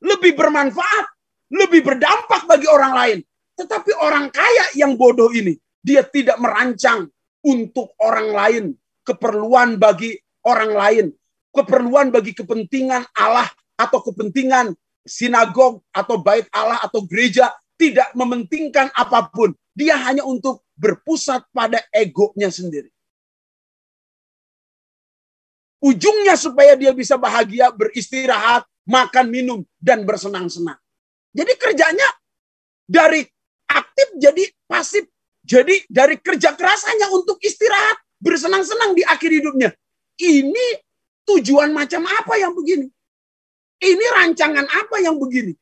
Speaker 3: lebih bermanfaat, lebih berdampak bagi orang lain. Tetapi orang kaya yang bodoh ini, dia tidak merancang untuk orang lain, keperluan bagi orang lain, keperluan bagi kepentingan Allah atau kepentingan sinagog atau bait Allah atau gereja, tidak mementingkan apapun. Dia hanya untuk berpusat pada egonya sendiri. Ujungnya supaya dia bisa bahagia, beristirahat, makan, minum, dan bersenang-senang. Jadi kerjanya dari aktif jadi pasif. Jadi dari kerja keras hanya untuk istirahat, bersenang-senang di akhir hidupnya. Ini tujuan macam apa yang begini? Ini rancangan apa yang begini?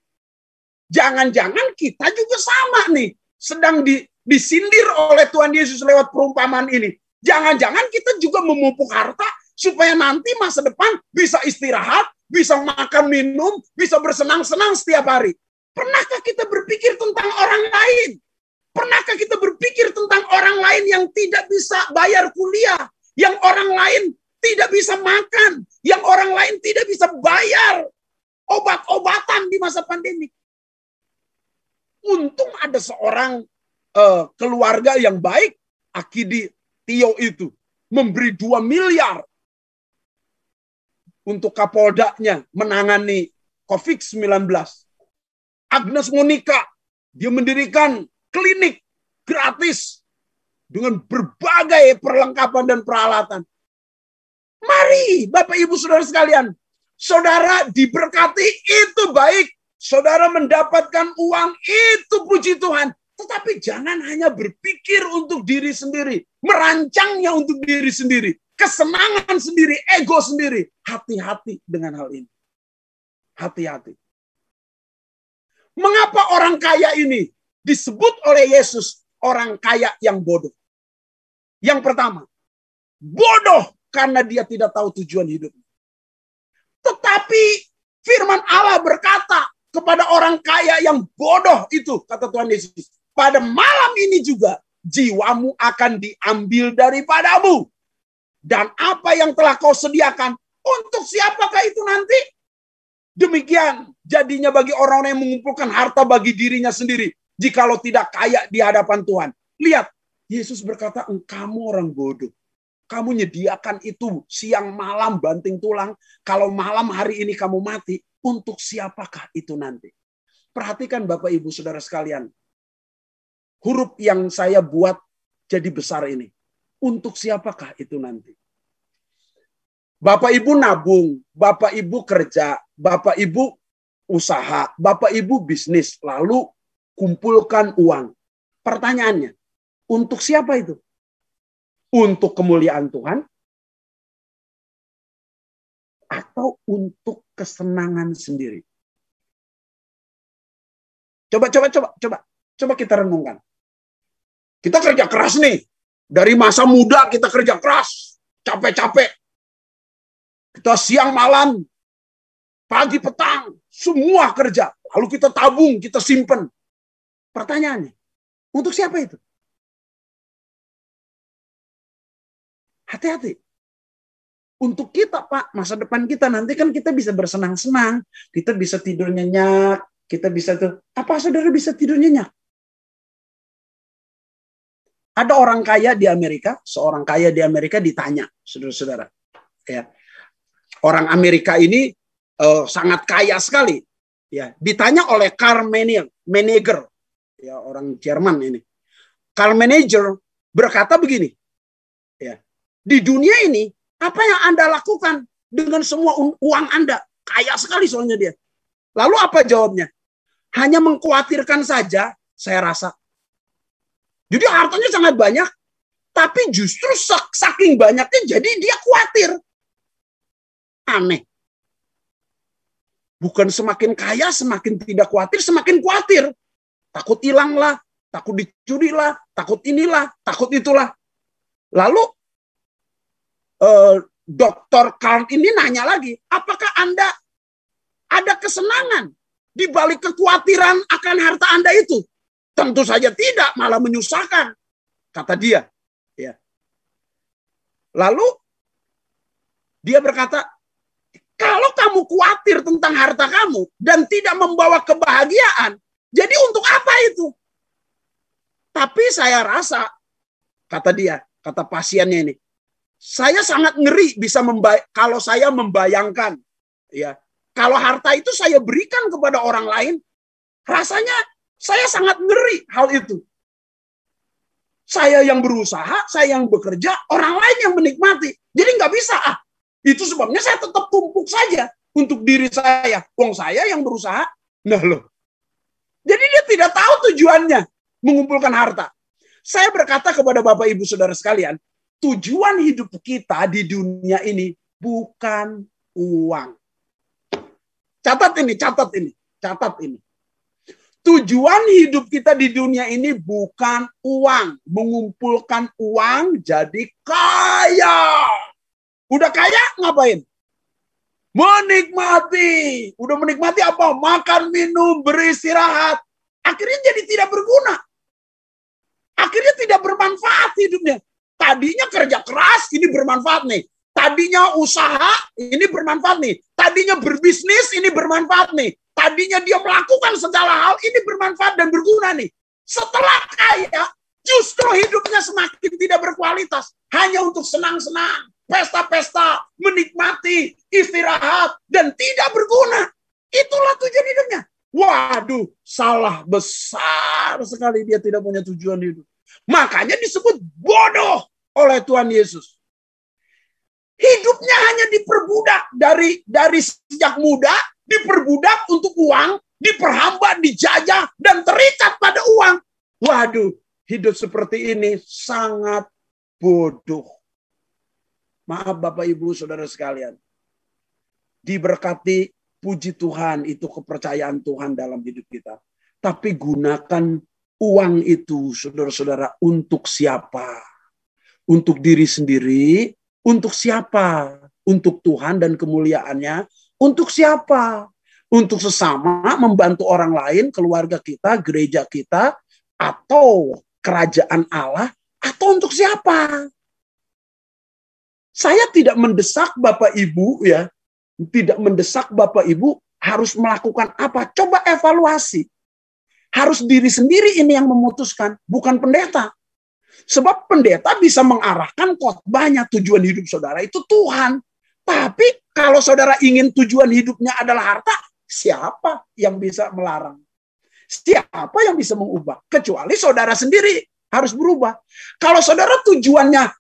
Speaker 3: Jangan-jangan kita juga sama nih. Sedang disindir oleh Tuhan Yesus lewat perumpamaan ini. Jangan-jangan kita juga memupuk harta supaya nanti masa depan bisa istirahat, bisa makan minum, bisa bersenang-senang setiap hari. Pernahkah kita berpikir tentang orang lain? Pernahkah kita berpikir tentang orang lain yang tidak bisa bayar kuliah? Yang orang lain tidak bisa makan? Yang orang lain tidak bisa bayar obat-obatan di masa pandemi? Untung ada seorang keluarga yang baik, Akidi Tio itu, memberi 2 miliar untuk Kapoldanya menangani COVID-19. Agnes Monica, dia mendirikan klinik gratis dengan berbagai perlengkapan dan peralatan. Mari Bapak Ibu Saudara sekalian, saudara diberkati itu baik, saudara mendapatkan uang itu puji Tuhan. Tetapi jangan hanya berpikir untuk diri sendiri, merancangnya untuk diri sendiri, kesenangan sendiri, ego sendiri. Hati-hati dengan hal ini. Hati-hati. Mengapa orang kaya ini disebut oleh Yesus orang kaya yang bodoh? Yang pertama, bodoh karena dia tidak tahu tujuan hidupnya. Tetapi firman Allah berkata kepada orang kaya yang bodoh itu, kata Tuhan Yesus, pada malam ini juga jiwamu akan diambil daripadamu. Dan apa yang telah kau sediakan, untuk siapakah itu nanti? Demikian jadinya bagi orang yang mengumpulkan harta bagi dirinya sendiri, jikalau tidak kaya di hadapan Tuhan. Lihat, Yesus berkata, kamu orang bodoh. Kamu nyediakan itu siang malam banting tulang. Kalau malam hari ini kamu mati, untuk siapakah itu nanti? Perhatikan Bapak Ibu Saudara sekalian. Huruf yang saya buat jadi besar ini. Untuk siapakah itu nanti? Bapak Ibu nabung, Bapak Ibu kerja, Bapak Ibu usaha, Bapak Ibu bisnis, lalu kumpulkan uang. Pertanyaannya, untuk siapa itu? Untuk kemuliaan Tuhan? Atau untuk kesenangan sendiri? Coba kita renungkan. Kita kerja keras nih. Dari masa muda kita kerja keras. Capek-capek. Kita siang malam. Pagi petang. Semua kerja. Lalu kita tabung, kita simpen. Pertanyaannya. Untuk siapa itu? Hati-hati. Untuk kita, Pak. Masa depan kita. Nanti kan kita bisa bersenang-senang. Kita bisa tidur nyenyak. Kita bisa tuh. Apa saudara bisa tidur nyenyak? Ada orang kaya di Amerika, seorang kaya di Amerika ditanya, saudara-saudara, ya, orang Amerika ini sangat kaya sekali, ya, ditanya oleh Karl Menninger, ya, orang Jerman ini. Karl Menninger berkata begini, ya, di dunia ini apa yang Anda lakukan dengan semua uang Anda? Kaya sekali soalnya dia. Lalu apa jawabnya? hanya mengkhawatirkan saja, saya rasa. Jadi hartanya sangat banyak, tapi justru saking banyaknya jadi dia khawatir. Aneh. Bukan semakin kaya, semakin tidak khawatir, semakin khawatir. Takut hilang lah, takut dicuri lah, takut inilah, takut itulah. Lalu Dr. Carl ini nanya lagi, apakah Anda ada kesenangan di balik kekhawatiran akan harta Anda itu? Tentu saja tidak, malah menyusahkan, kata dia. Ya. Lalu dia berkata, kalau kamu khawatir tentang harta kamu dan tidak membawa kebahagiaan, jadi untuk apa itu? Tapi saya rasa, kata dia, kata pasiennya ini, saya sangat ngeri bisa kalau saya membayangkan, ya, kalau harta itu saya berikan kepada orang lain, rasanya saya sangat ngeri hal itu. Saya yang berusaha, saya yang bekerja, orang lain yang menikmati. Jadi nggak bisa. Itu sebabnya saya tetap tumpuk saja untuk diri saya. Wong saya yang berusaha. Nah loh. Jadi dia tidak tahu tujuannya mengumpulkan harta. Saya berkata kepada Bapak Ibu Saudara sekalian, tujuan hidup kita di dunia ini bukan uang. Catat ini, catat ini, catat ini. Tujuan hidup kita di dunia ini bukan uang. Mengumpulkan uang jadi kaya. Udah kaya ngapain? Menikmati. Udah menikmati apa? Makan, minum, beristirahat. Akhirnya jadi tidak berguna. Akhirnya tidak bermanfaat hidupnya. Tadinya kerja keras, ini bermanfaat nih. Tadinya usaha, ini bermanfaat nih. Tadinya berbisnis, ini bermanfaat nih. Tadinya dia melakukan segala hal, ini bermanfaat dan berguna nih. Setelah kaya, justru hidupnya semakin tidak berkualitas. Hanya untuk senang-senang, pesta-pesta, menikmati, istirahat, dan tidak berguna. Itulah tujuan hidupnya. Waduh, salah besar sekali, dia tidak punya tujuan hidup. Makanya disebut bodoh oleh Tuhan Yesus. Hidupnya hanya diperbudak dari sejak muda, diperbudak untuk uang, diperhamba, dijajah, dan terikat pada uang. Waduh, hidup seperti ini sangat bodoh. Maaf Bapak Ibu Saudara sekalian. Diberkati, puji Tuhan, itu kepercayaan Tuhan dalam hidup kita. Tapi gunakan uang itu, saudara-saudara, untuk siapa? Untuk diri sendiri, untuk siapa? Untuk Tuhan dan kemuliaannya. Untuk siapa? Untuk sesama, membantu orang lain, keluarga kita, gereja kita, atau kerajaan Allah, atau untuk siapa? Saya tidak mendesak Bapak Ibu, ya, tidak mendesak Bapak Ibu harus melakukan apa. Coba evaluasi. Harus diri sendiri ini yang memutuskan, bukan pendeta. Sebab pendeta bisa mengarahkan khotbahnya, tujuan hidup saudara itu Tuhan. Tapi kalau saudara ingin tujuan hidupnya adalah harta, siapa yang bisa melarang? Siapa yang bisa mengubah? Kecuali saudara sendiri harus berubah. Kalau saudara tujuannya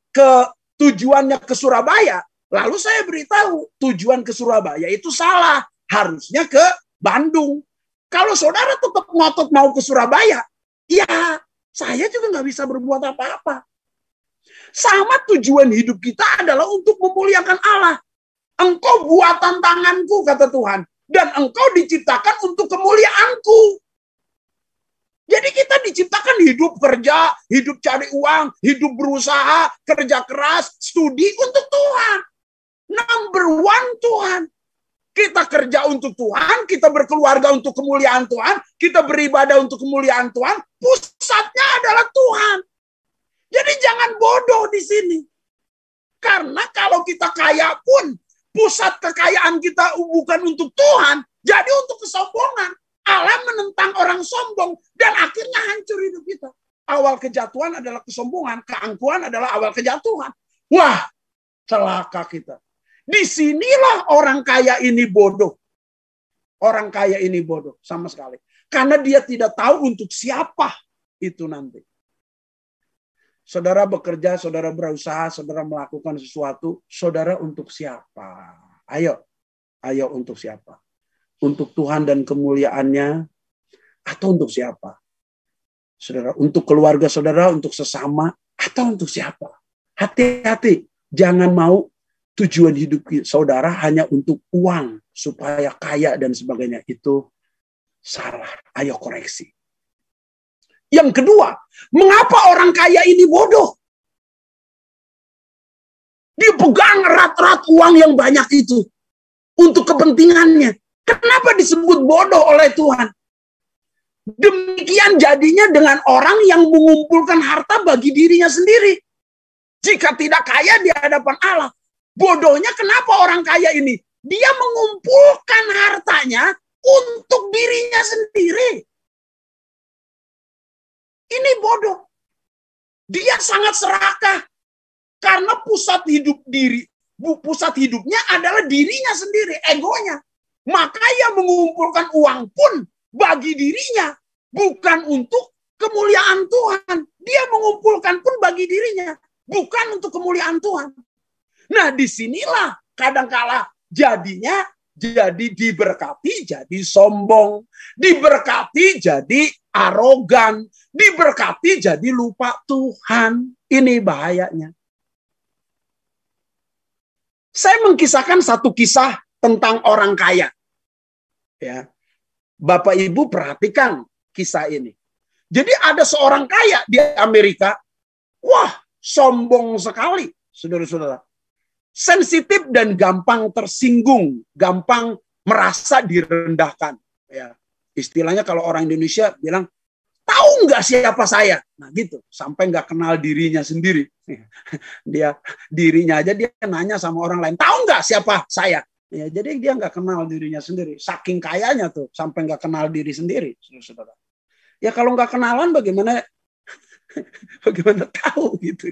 Speaker 3: ke Surabaya, lalu saya beritahu tujuan ke Surabaya itu salah, harusnya ke Bandung. Kalau saudara tetap ngotot mau ke Surabaya, ya saya juga nggak bisa berbuat apa-apa. Sama tujuan hidup kita adalah untuk memuliakan Allah. Engkau buatan tanganku, kata Tuhan. Dan engkau diciptakan untuk kemuliaanku. Jadi kita diciptakan hidup kerja, hidup cari uang, hidup berusaha, kerja keras, studi untuk Tuhan. Number one Tuhan. Kita kerja untuk Tuhan, kita berkeluarga untuk kemuliaan Tuhan, kita beribadah untuk kemuliaan Tuhan, pusatnya adalah Tuhan. Jadi jangan bodoh di sini. Karena kalau kita kaya pun, pusat kekayaan kita bukan untuk Tuhan, jadi untuk kesombongan. Allah menentang orang sombong, dan akhirnya hancur hidup kita. Awal kejatuhan adalah kesombongan, keangkuhan adalah awal kejatuhan. Wah, celaka kita. Disinilah orang kaya ini bodoh. Orang kaya ini bodoh sama sekali. Karena dia tidak tahu untuk siapa itu nanti. Saudara bekerja, saudara berusaha, saudara melakukan sesuatu, saudara untuk siapa? Ayo untuk siapa? Untuk Tuhan dan kemuliaannya, atau untuk siapa? Saudara, untuk keluarga saudara, untuk sesama, atau untuk siapa? Hati-hati, jangan mau tujuan hidup saudara hanya untuk uang, supaya kaya dan sebagainya. Itu salah. Ayo koreksi. Yang kedua, mengapa orang kaya ini bodoh? Dia pegang erat-erat uang yang banyak itu untuk kepentingannya. Kenapa disebut bodoh oleh Tuhan? Demikian jadinya dengan orang yang mengumpulkan harta bagi dirinya sendiri. Jika tidak kaya di hadapan Allah. Bodohnya kenapa orang kaya ini? Dia mengumpulkan hartanya untuk dirinya sendiri. Ini bodoh. Dia sangat serakah. Karena pusat hidupnya adalah dirinya sendiri, egonya. Maka ia mengumpulkan uang pun bagi dirinya, bukan untuk kemuliaan Tuhan. Dia mengumpulkan pun bagi dirinya, bukan untuk kemuliaan Tuhan. Nah, disinilah kadangkala jadinya jadi diberkati jadi sombong, diberkati jadi arogan, diberkati jadi lupa Tuhan. Ini bahayanya. Saya mengkisahkan satu kisah tentang orang kaya. Ya. Bapak Ibu perhatikan kisah ini. Jadi ada seorang kaya di Amerika. Wah, sombong sekali, saudara-saudara. Sensitif dan gampang tersinggung, gampang merasa direndahkan. Ya. Istilahnya kalau orang Indonesia bilang, tahu nggak siapa saya? Nah gitu, sampai nggak kenal dirinya sendiri. Dia dirinya aja dia nanya sama orang lain, tahu nggak siapa saya? Ya, jadi dia nggak kenal dirinya sendiri. Saking kayanya tuh, sampai nggak kenal diri sendiri, saudara. Ya kalau nggak kenalan bagaimana? Bagaimana tahu gitu?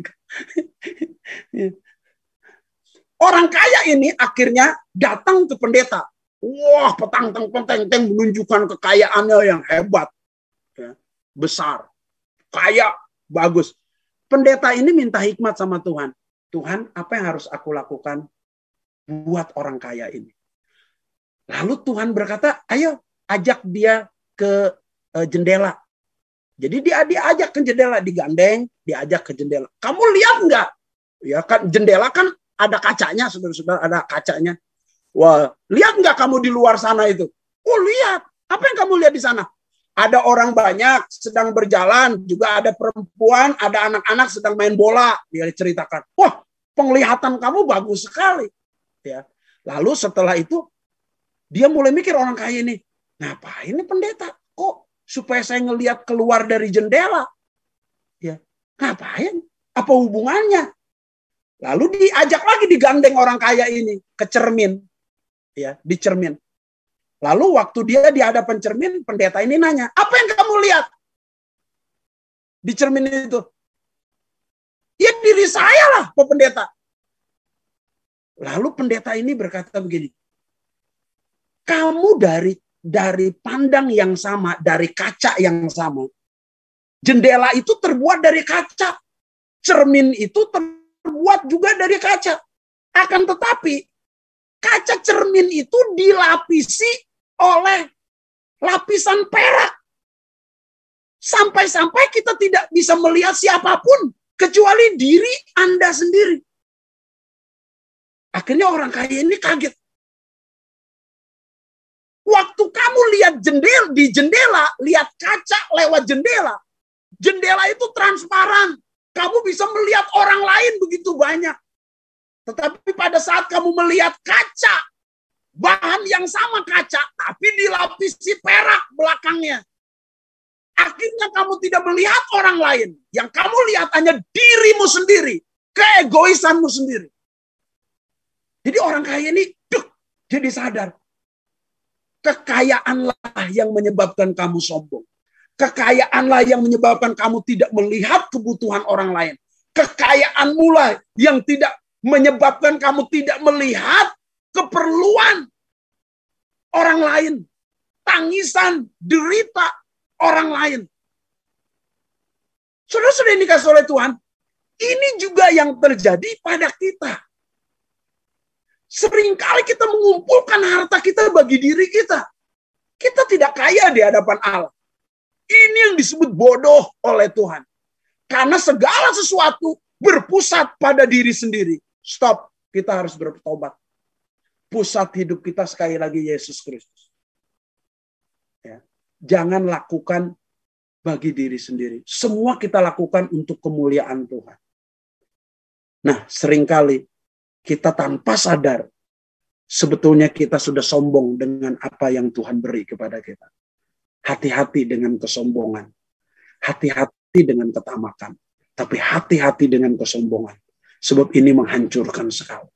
Speaker 3: Orang kaya ini akhirnya datang ke pendeta. Wah, petang-teng menunjukkan kekayaannya yang hebat. Ya, besar. Kaya, bagus. Pendeta ini minta hikmat sama Tuhan. Tuhan, apa yang harus aku lakukan buat orang kaya ini? Lalu Tuhan berkata, ayo ajak dia ke jendela. Jadi dia diajak ke jendela, digandeng, diajak ke jendela. Kamu lihat nggak? Ya kan jendela kan ada kacanya, saudara-saudara, ada kacanya. Wah, lihat nggak kamu di luar sana itu? Oh, lihat. Apa yang kamu lihat di sana? Ada orang banyak sedang berjalan, juga ada perempuan, ada anak-anak sedang main bola. Dia ceritakan, wah, penglihatan kamu bagus sekali. Ya. Lalu setelah itu, dia mulai mikir orang kaya ini, ngapain ini pendeta? Kok supaya saya ngelihat keluar dari jendela? Ya, ngapain? Apa hubungannya? Lalu diajak lagi digandeng orang kaya ini ke cermin. Ya, di cermin. Lalu waktu dia di hadapan cermin, pendeta ini nanya, apa yang kamu lihat di cermin itu? Ya diri saya lah, Pak Pendeta. Lalu pendeta ini berkata begini, kamu dari pandang yang sama, dari kaca yang sama. Jendela itu terbuat dari kaca. Cermin itu terbuat juga dari kaca. Akan tetapi, kaca cermin itu dilapisi oleh lapisan perak. Sampai-sampai kita tidak bisa melihat siapapun kecuali diri Anda sendiri. Akhirnya orang kaya ini kaget. Waktu kamu lihat di jendela, lihat kaca lewat jendela. Jendela itu transparan. Kamu bisa melihat orang lain begitu banyak. Tetapi pada saat kamu melihat kaca, bahan yang sama kaca, tapi dilapisi perak belakangnya. Akhirnya kamu tidak melihat orang lain. Yang kamu lihat hanya dirimu sendiri. Keegoisanmu sendiri. Jadi orang kaya ini, jadi sadar. Kekayaanlah yang menyebabkan kamu sombong. Kekayaanlah yang menyebabkan kamu tidak melihat kebutuhan orang lain. Kekayaanmu lah yang tidak menyebabkan kamu tidak melihat keperluan orang lain, tangisan, derita orang lain. Saudara-saudara yang dikasih oleh Tuhan, ini juga yang terjadi pada kita. Seringkali kita mengumpulkan harta kita bagi diri kita. Kita tidak kaya di hadapan Allah. Ini yang disebut bodoh oleh Tuhan. Karena segala sesuatu berpusat pada diri sendiri. Stop, kita harus bertobat. Pusat hidup kita sekali lagi Yesus Kristus. Ya. Jangan lakukan bagi diri sendiri. Semua kita lakukan untuk kemuliaan Tuhan. Nah, seringkali kita tanpa sadar, sebetulnya kita sudah sombong dengan apa yang Tuhan beri kepada kita. Hati-hati dengan kesombongan. Hati-hati dengan ketamakan. Tapi hati-hati dengan kesombongan. Sebab ini menghancurkan sekali.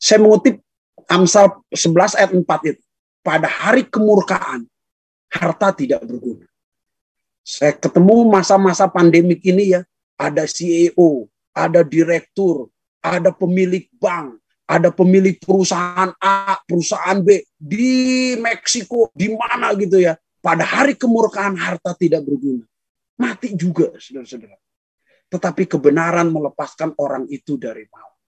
Speaker 3: Saya mengutip Amsal 11 ayat 4 itu. Pada hari kemurkaan, harta tidak berguna. Saya ketemu masa-masa pandemik ini ya. Ada CEO, ada direktur, ada pemilik bank, ada pemilik perusahaan A, perusahaan B di Meksiko, di mana gitu ya. Pada hari kemurkaan harta tidak berguna. Mati juga, saudara-saudara. Tetapi kebenaran melepaskan orang itu dari maut.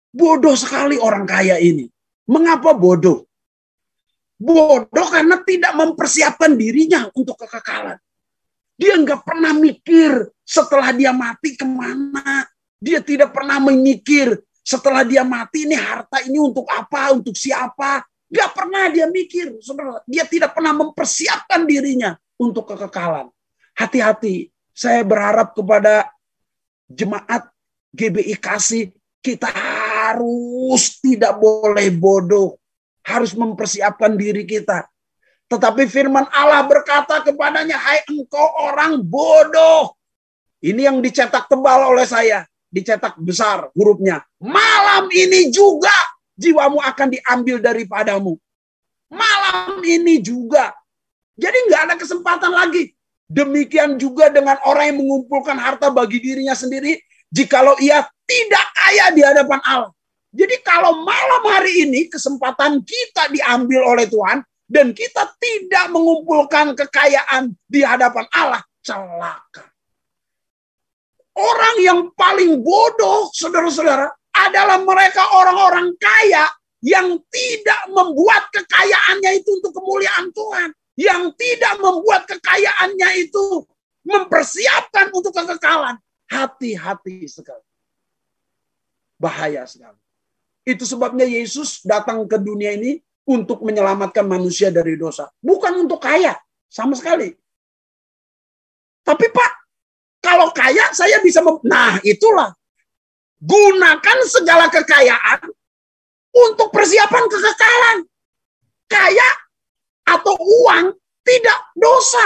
Speaker 3: Bodoh sekali orang kaya ini. Mengapa bodoh? Bodoh karena tidak mempersiapkan dirinya untuk kekekalan. Dia nggak pernah mikir setelah dia mati kemana. Dia tidak pernah memikir setelah dia mati ini harta ini untuk apa, untuk siapa. Nggak pernah dia mikir. Dia tidak pernah mempersiapkan dirinya untuk kekekalan. Hati-hati. Saya berharap kepada jemaat GBI Kasih, kita harus tidak boleh bodoh. Harus mempersiapkan diri kita. Tetapi firman Allah berkata kepadanya, hai engkau orang bodoh. Ini yang dicetak tebal oleh saya. Dicetak besar hurufnya. Malam ini juga jiwamu akan diambil daripadamu. Malam ini juga. Jadi nggak ada kesempatan lagi. Demikian juga dengan orang yang mengumpulkan harta bagi dirinya sendiri. Jikalau ia tidak kaya di hadapan Allah. Jadi kalau malam hari ini kesempatan kita diambil oleh Tuhan. Dan kita tidak mengumpulkan kekayaan di hadapan Allah, celaka. Orang yang paling bodoh, saudara-saudara, adalah mereka orang-orang kaya yang tidak membuat kekayaannya itu untuk kemuliaan Tuhan. Yang tidak membuat kekayaannya itu mempersiapkan untuk kekekalan. Hati-hati sekali. Bahaya sekali. Itu sebabnya Yesus datang ke dunia ini untuk menyelamatkan manusia dari dosa. Bukan untuk kaya, sama sekali. Tapi Pak, kalau kaya saya bisa... Nah itulah. Gunakan segala kekayaan untuk persiapan kekekalan. Kaya atau uang tidak dosa.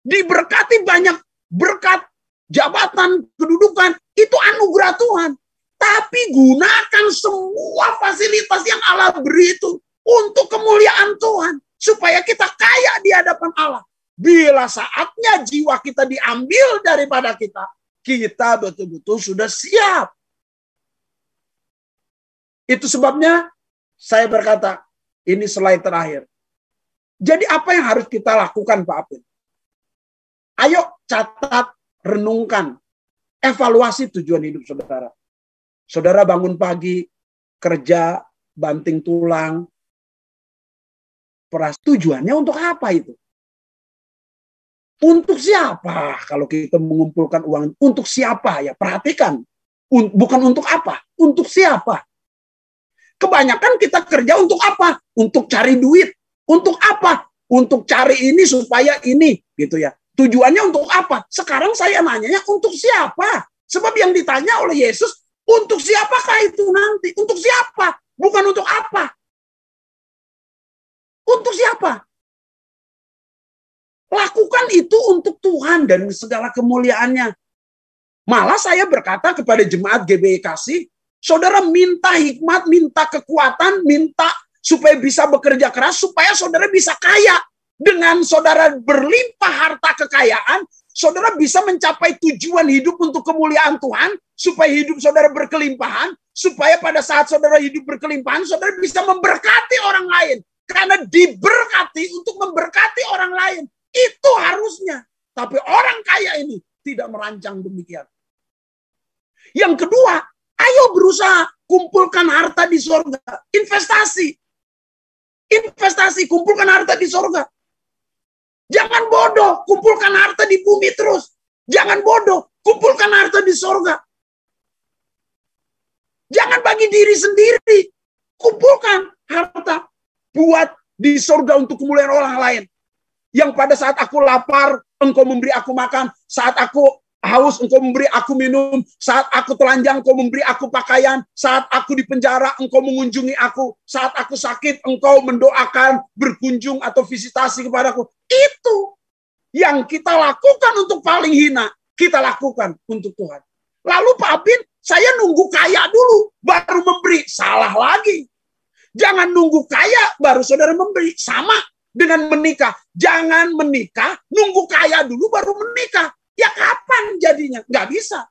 Speaker 3: Diberkati banyak berkat, jabatan, kedudukan. Itu anugerah Tuhan. Tapi gunakan semua fasilitas yang Allah beri itu untuk kemuliaan Tuhan. Supaya kita kaya di hadapan Allah. Bila saatnya jiwa kita diambil daripada kita. Kita betul-betul sudah siap. Itu sebabnya saya berkata. Ini slide terakhir. Jadi apa yang harus kita lakukan Pak Apin? Ayo catat, renungkan. Evaluasi tujuan hidup saudara. Saudara bangun pagi. Kerja, banting tulang. Tujuannya untuk apa itu? Untuk siapa? Kalau kita mengumpulkan uang, untuk siapa ya? Perhatikan. Bukan untuk apa? Untuk siapa? Kebanyakan kita kerja untuk apa? Untuk cari duit. Untuk apa? Untuk cari ini supaya ini, gitu ya. Tujuannya untuk apa? Sekarang saya nanyanya untuk siapa? Sebab yang ditanya oleh Yesus, untuk siapakah itu nanti? Untuk siapa? Bukan untuk apa? Untuk siapa? Lakukan itu untuk Tuhan dan segala kemuliaannya. Malah saya berkata kepada jemaat GBI Kasih, saudara minta hikmat, minta kekuatan, minta supaya bisa bekerja keras, supaya saudara bisa kaya. Dengan saudara berlimpah harta kekayaan, saudara bisa mencapai tujuan hidup untuk kemuliaan Tuhan, supaya hidup saudara berkelimpahan, supaya pada saat saudara hidup berkelimpahan, saudara bisa memberkati orang lain. Karena diberkati untuk memberkati orang lain. Itu harusnya. Tapi orang kaya ini tidak merancang demikian. Yang kedua, ayo berusaha kumpulkan harta di surga. Investasi. Investasi, kumpulkan harta di sorga. Jangan bodoh, kumpulkan harta di bumi terus. Jangan bodoh, kumpulkan harta di sorga. Jangan bagi diri sendiri. Kumpulkan harta. Buat di sorga untuk kemuliaan orang lain. Yang pada saat aku lapar, engkau memberi aku makan. Saat aku haus, engkau memberi aku minum. Saat aku telanjang, engkau memberi aku pakaian. Saat aku di penjara, engkau mengunjungi aku. Saat aku sakit, engkau mendoakan, berkunjung atau visitasi kepadaku. Itu yang kita lakukan untuk paling hina, kita lakukan untuk Tuhan. Lalu Pak Apin, saya nunggu kaya dulu, baru memberi. Salah lagi. Jangan nunggu kaya, baru saudara memberi. Sama dengan menikah. Jangan menikah, nunggu kaya dulu, baru menikah. Ya kapan jadinya? Nggak bisa.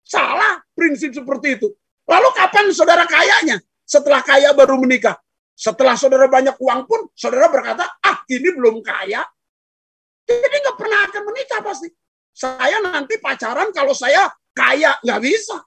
Speaker 3: Salah prinsip seperti itu. Lalu kapan saudara kayanya? Setelah kaya baru menikah. Setelah saudara banyak uang pun, saudara berkata, ini belum kaya. Jadi nggak pernah akan menikah pasti. Saya nanti pacaran kalau saya kaya. Nggak bisa.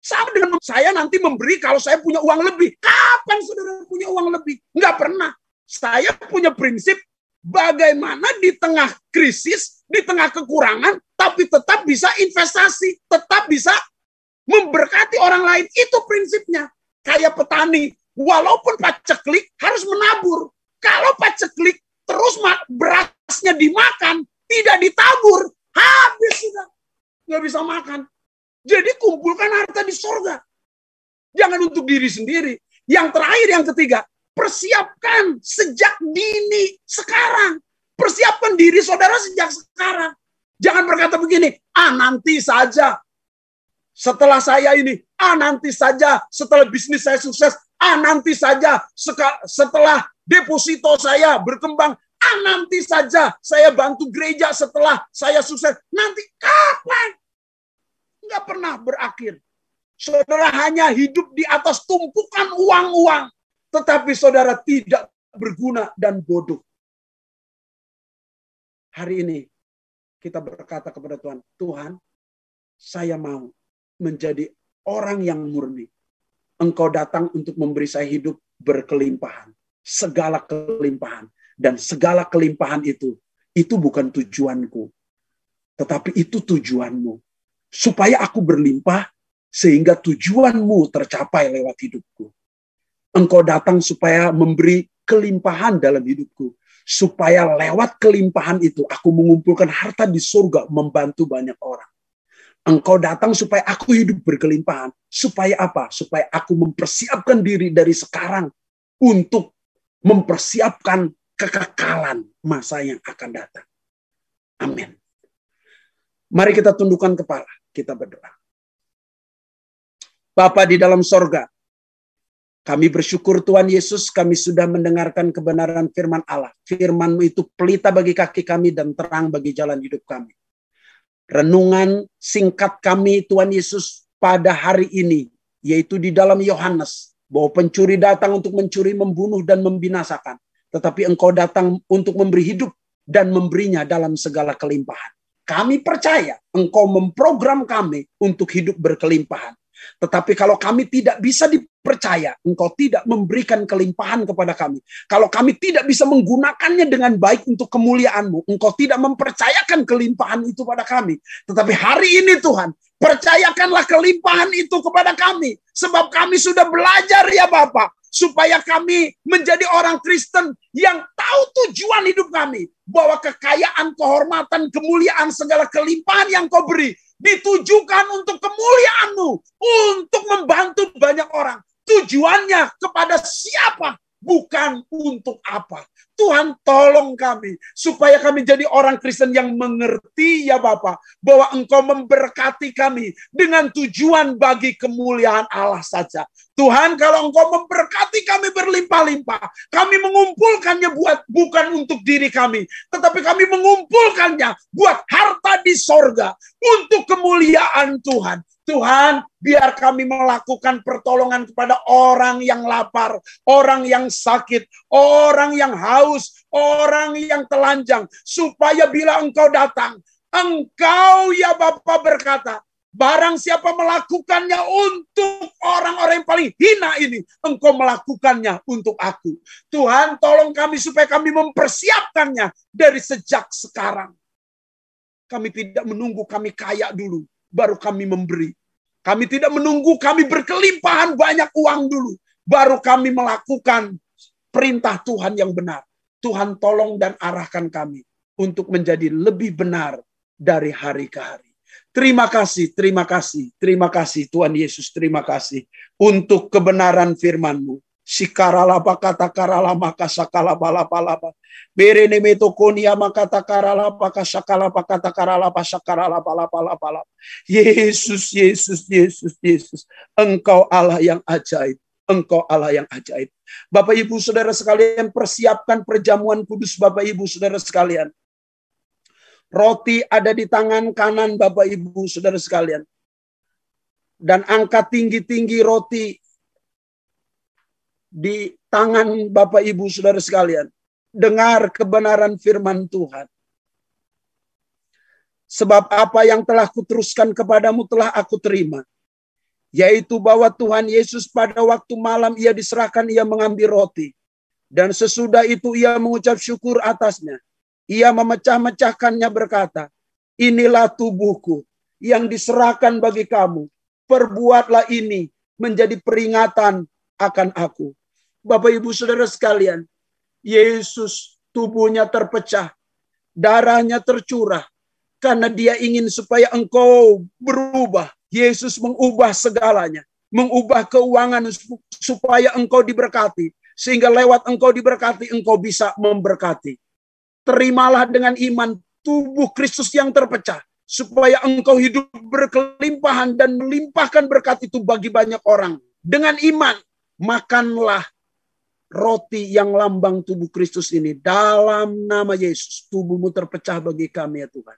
Speaker 3: Sama dengan saya nanti memberi kalau saya punya uang lebih. Kapan saudara punya uang lebih? Nggak pernah. Saya punya prinsip bagaimana di tengah krisis, di tengah kekurangan, tapi tetap bisa investasi, tetap bisa memberkati orang lain. Itu prinsipnya. Kayak petani, walaupun paceklik harus menabur. Kalau paceklik terus berasnya dimakan, tidak ditabur, habis sudah. Nggak bisa makan. Jadi kumpulkan harta di sorga. Jangan untuk diri sendiri. Yang terakhir, yang ketiga, persiapkan sejak dini sekarang. Persiapkan diri saudara sejak sekarang. Jangan berkata begini, nanti saja. Setelah saya ini, nanti saja. Setelah bisnis saya sukses, nanti saja. Setelah deposito saya berkembang, nanti saja. Saya bantu gereja setelah saya sukses. Nanti kapan? Nggak pernah berakhir. Saudara hanya hidup di atas tumpukan uang-uang. Tetapi saudara tidak berguna dan bodoh. Hari ini kita berkata kepada Tuhan, Tuhan, saya mau menjadi orang yang murni. Engkau datang untuk memberi saya hidup berkelimpahan. Segala kelimpahan. Dan segala kelimpahan itu bukan tujuanku. Tetapi itu tujuanmu. Supaya aku berlimpah, sehingga tujuanmu tercapai lewat hidupku. Engkau datang supaya memberi kelimpahan dalam hidupku. Supaya lewat kelimpahan itu, aku mengumpulkan harta di surga, membantu banyak orang. Engkau datang supaya aku hidup berkelimpahan. Supaya apa? Supaya aku mempersiapkan diri dari sekarang, untuk mempersiapkan kekekalan masa yang akan datang. Amin. Mari kita tundukkan kepala, kita berdoa. Bapa di dalam sorga, kami bersyukur Tuhan Yesus, kami sudah mendengarkan kebenaran firman Allah. Firman-Mu itu pelita bagi kaki kami dan terang bagi jalan hidup kami. Renungan singkat kami Tuhan Yesus pada hari ini, yaitu di dalam Yohanes, bahwa pencuri datang untuk mencuri, membunuh, dan membinasakan. Tetapi Engkau datang untuk memberi hidup dan memberinya dalam segala kelimpahan. Kami percaya Engkau memprogram kami untuk hidup berkelimpahan. Tetapi kalau kami tidak bisa dipercaya, Engkau tidak memberikan kelimpahan kepada kami. Kalau kami tidak bisa menggunakannya dengan baik untuk kemuliaan-Mu, Engkau tidak mempercayakan kelimpahan itu pada kami. Tetapi hari ini Tuhan, percayakanlah kelimpahan itu kepada kami. Sebab kami sudah belajar ya Bapa, supaya kami menjadi orang Kristen yang tahu tujuan hidup kami. Bahwa kekayaan, kehormatan, kemuliaan, segala kelimpahan yang Kau beri ditujukan untuk kemuliaan-Mu, untuk membantu banyak orang. Tujuannya kepada siapa? Bukan untuk apa. Tuhan tolong kami, supaya kami jadi orang Kristen yang mengerti ya Bapa, bahwa Engkau memberkati kami dengan tujuan bagi kemuliaan Allah saja. Tuhan, kalau Engkau memberkati kami berlimpah-limpah, kami mengumpulkannya bukan untuk diri kami, tetapi kami mengumpulkannya buat harta di sorga, untuk kemuliaan Tuhan. Tuhan, biar kami melakukan pertolongan kepada orang yang lapar, orang yang sakit, orang yang haus, orang yang telanjang. Supaya bila Engkau datang, Engkau ya Bapa berkata, Barang siapa melakukannya untuk orang-orang yang paling hina ini, Engkau melakukannya untuk aku. Tuhan, tolong kami supaya kami mempersiapkannya dari sejak sekarang. Kami tidak menunggu kami kaya dulu, baru kami memberi. Kami tidak menunggu kami berkelimpahan banyak uang dulu, baru kami melakukan perintah Tuhan yang benar. Tuhan tolong dan arahkan kami untuk menjadi lebih benar dari hari ke hari. Terima kasih, terima kasih, terima kasih Tuhan Yesus, terima kasih untuk kebenaran firman-Mu. Sikarala kata karala maka sakala balapalapa. Berene metokonia maka takarala maka sakala kata karala pasakarala balapalapa. Yesus, Yesus, Yesus, Yesus. Engkau Allah yang ajaib. Engkau Allah yang ajaib. Bapak Ibu Saudara sekalian, persiapkan perjamuan kudus Bapak Ibu Saudara sekalian. Roti ada di tangan kanan Bapak Ibu Saudara sekalian. Dan angkat tinggi-tinggi roti di tangan Bapak Ibu Saudara sekalian. Dengar kebenaran firman Tuhan. Sebab apa yang telah kuteruskan kepadamu telah aku terima. Yaitu bahwa Tuhan Yesus pada waktu malam ia diserahkan, ia mengambil roti. Dan sesudah itu ia mengucap syukur atasnya. Ia memecah-mecahkannya berkata, inilah tubuhku yang diserahkan bagi kamu. Perbuatlah ini menjadi peringatan akan aku. Bapak Ibu Saudara sekalian, Yesus tubuhnya terpecah, darahnya tercurah, karena dia ingin supaya engkau berubah. Yesus mengubah segalanya, mengubah keuangan supaya engkau diberkati. Sehingga lewat engkau diberkati, engkau bisa memberkati. Terimalah dengan iman tubuh Kristus yang terpecah, supaya engkau hidup berkelimpahan dan melimpahkan berkat itu bagi banyak orang. Dengan iman, makanlah roti yang lambang tubuh Kristus ini. Dalam nama Yesus, tubuhmu terpecah bagi kami ya Tuhan.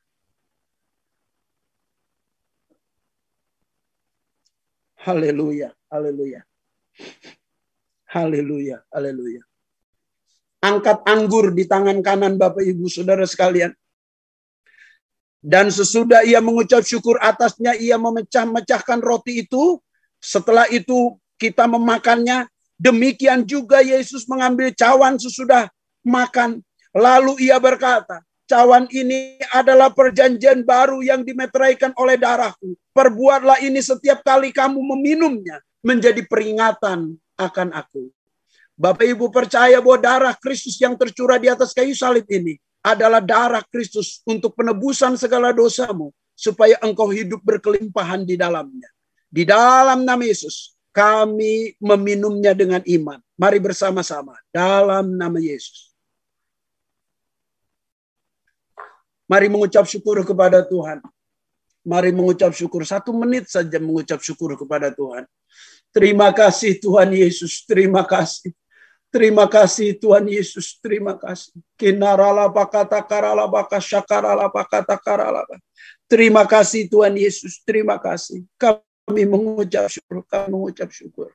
Speaker 3: Haleluya, haleluya. Haleluya, haleluya. Angkat anggur di tangan kanan Bapak Ibu Saudara sekalian. Dan sesudah ia mengucap syukur atasnya, ia memecah-mecahkan roti itu. Setelah itu kita memakannya. Demikian juga Yesus mengambil cawan sesudah makan. Lalu ia berkata, cawan ini adalah perjanjian baru yang dimeteraikan oleh darahku. Perbuatlah ini setiap kali kamu meminumnya, menjadi peringatan akan aku. Bapak Ibu percaya bahwa darah Kristus yang tercurah di atas kayu salib ini adalah darah Kristus untuk penebusan segala dosamu, supaya engkau hidup berkelimpahan di dalamnya. Di dalam nama Yesus, kami meminumnya dengan iman. Mari bersama-sama dalam nama Yesus. Mari mengucap syukur kepada Tuhan. Mari mengucap syukur. 1 menit saja mengucap syukur kepada Tuhan. Terima kasih Tuhan Yesus. Terima kasih. Terima kasih Tuhan Yesus, terima kasih. Kinarala bakata karala baka syakarala bakata karala. Terima kasih Tuhan Yesus, terima kasih. Kami mengucap syukur, kami mengucap syukur.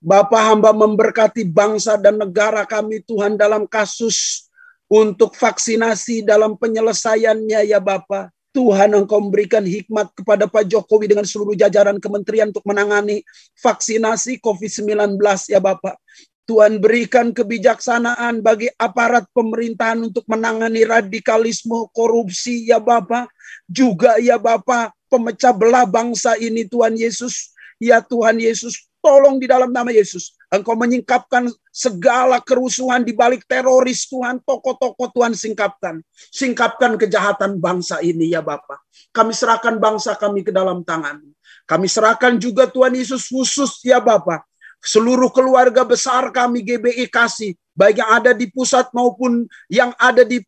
Speaker 3: Bapa, hamba memberkati bangsa dan negara kami Tuhan dalam kasus untuk vaksinasi dalam penyelesaiannya ya Bapa. Tuhan Engkau memberikan hikmat kepada Pak Jokowi dengan seluruh jajaran kementerian untuk menangani vaksinasi COVID-19 ya Bapak. Tuhan berikan kebijaksanaan bagi aparat pemerintahan untuk menangani radikalisme, korupsi ya Bapa. Juga ya Bapa, pemecah belah bangsa ini Tuhan Yesus. Ya Tuhan Yesus, tolong di dalam nama Yesus. Engkau menyingkapkan segala kerusuhan di balik teroris Tuhan. Tokoh-tokoh Tuhan singkapkan. Singkapkan kejahatan bangsa ini ya Bapa. Kami serahkan bangsa kami ke dalam tangan. Kami serahkan juga Tuhan Yesus khusus ya Bapa. Seluruh keluarga besar kami GBI Kasih, baik yang ada di pusat maupun yang ada di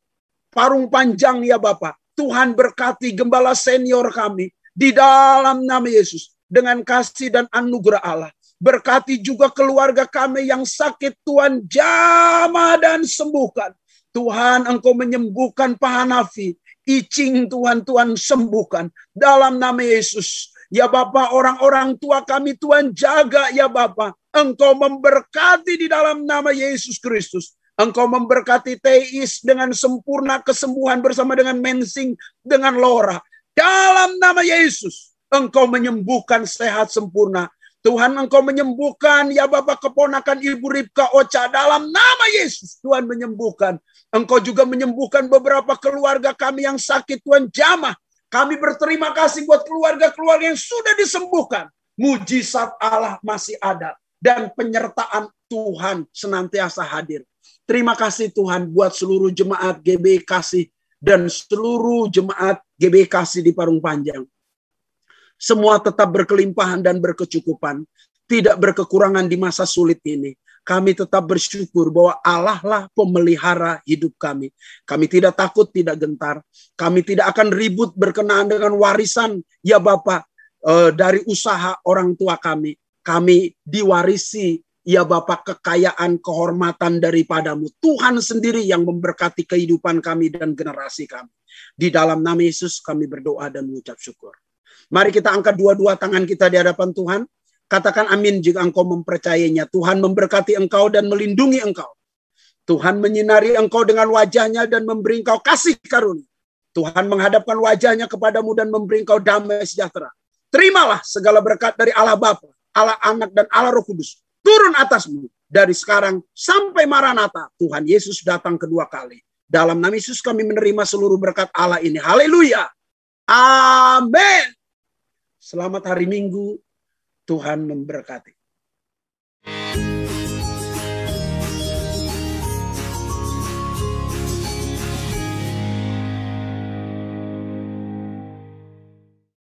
Speaker 3: Parung Panjang ya Bapak. Tuhan berkati gembala senior kami di dalam nama Yesus dengan kasih dan anugerah Allah. Berkati juga keluarga kami yang sakit, Tuhan jamah dan sembuhkan. Tuhan Engkau menyembuhkan Pak Hanafi, Icing Tuhan sembuhkan dalam nama Yesus. Ya Bapak, orang-orang tua kami Tuhan jaga ya Bapak. Engkau memberkati di dalam nama Yesus Kristus. Engkau memberkati Teis dengan sempurna kesembuhan bersama dengan Mensing, dengan Laura. Dalam nama Yesus, Engkau menyembuhkan sehat sempurna. Tuhan, Engkau menyembuhkan ya Bapak keponakan Ibu Ripka Ocha dalam nama Yesus. Tuhan menyembuhkan. Engkau juga menyembuhkan beberapa keluarga kami yang sakit. Tuhan jamah. Kami berterima kasih buat keluarga-keluarga yang sudah disembuhkan. Mujizat Allah masih ada. Dan penyertaan Tuhan senantiasa hadir. Terima kasih Tuhan buat seluruh jemaat GBI Kasih dan seluruh jemaat GBI Kasih di Parung Panjang. Semua tetap berkelimpahan dan berkecukupan. Tidak berkekurangan di masa sulit ini. Kami tetap bersyukur bahwa Allah lah pemelihara hidup kami. Kami tidak takut, tidak gentar. Kami tidak akan ribut berkenaan dengan warisan, ya Bapak, dari usaha orang tua kami. Kami diwarisi, ya Bapak, kekayaan, kehormatan daripadamu. Tuhan sendiri yang memberkati kehidupan kami dan generasi kami. Di dalam nama Yesus kami berdoa dan mengucap syukur. Mari kita angkat dua-dua tangan kita di hadapan Tuhan. Katakan amin jika engkau mempercayainya. Tuhan memberkati engkau dan melindungi engkau. Tuhan menyinari engkau dengan wajahnya dan memberi engkau kasih karunia. Tuhan menghadapkan wajahnya kepadamu dan memberi engkau damai sejahtera. Terimalah segala berkat dari Allah Bapa, Allah Anak, dan Allah Roh Kudus. Turun atasmu dari sekarang sampai Maranatha. Tuhan Yesus datang kedua kali. Dalam nama Yesus kami menerima seluruh berkat Allah ini. Haleluya. Amin. Selamat hari Minggu. Tuhan memberkati.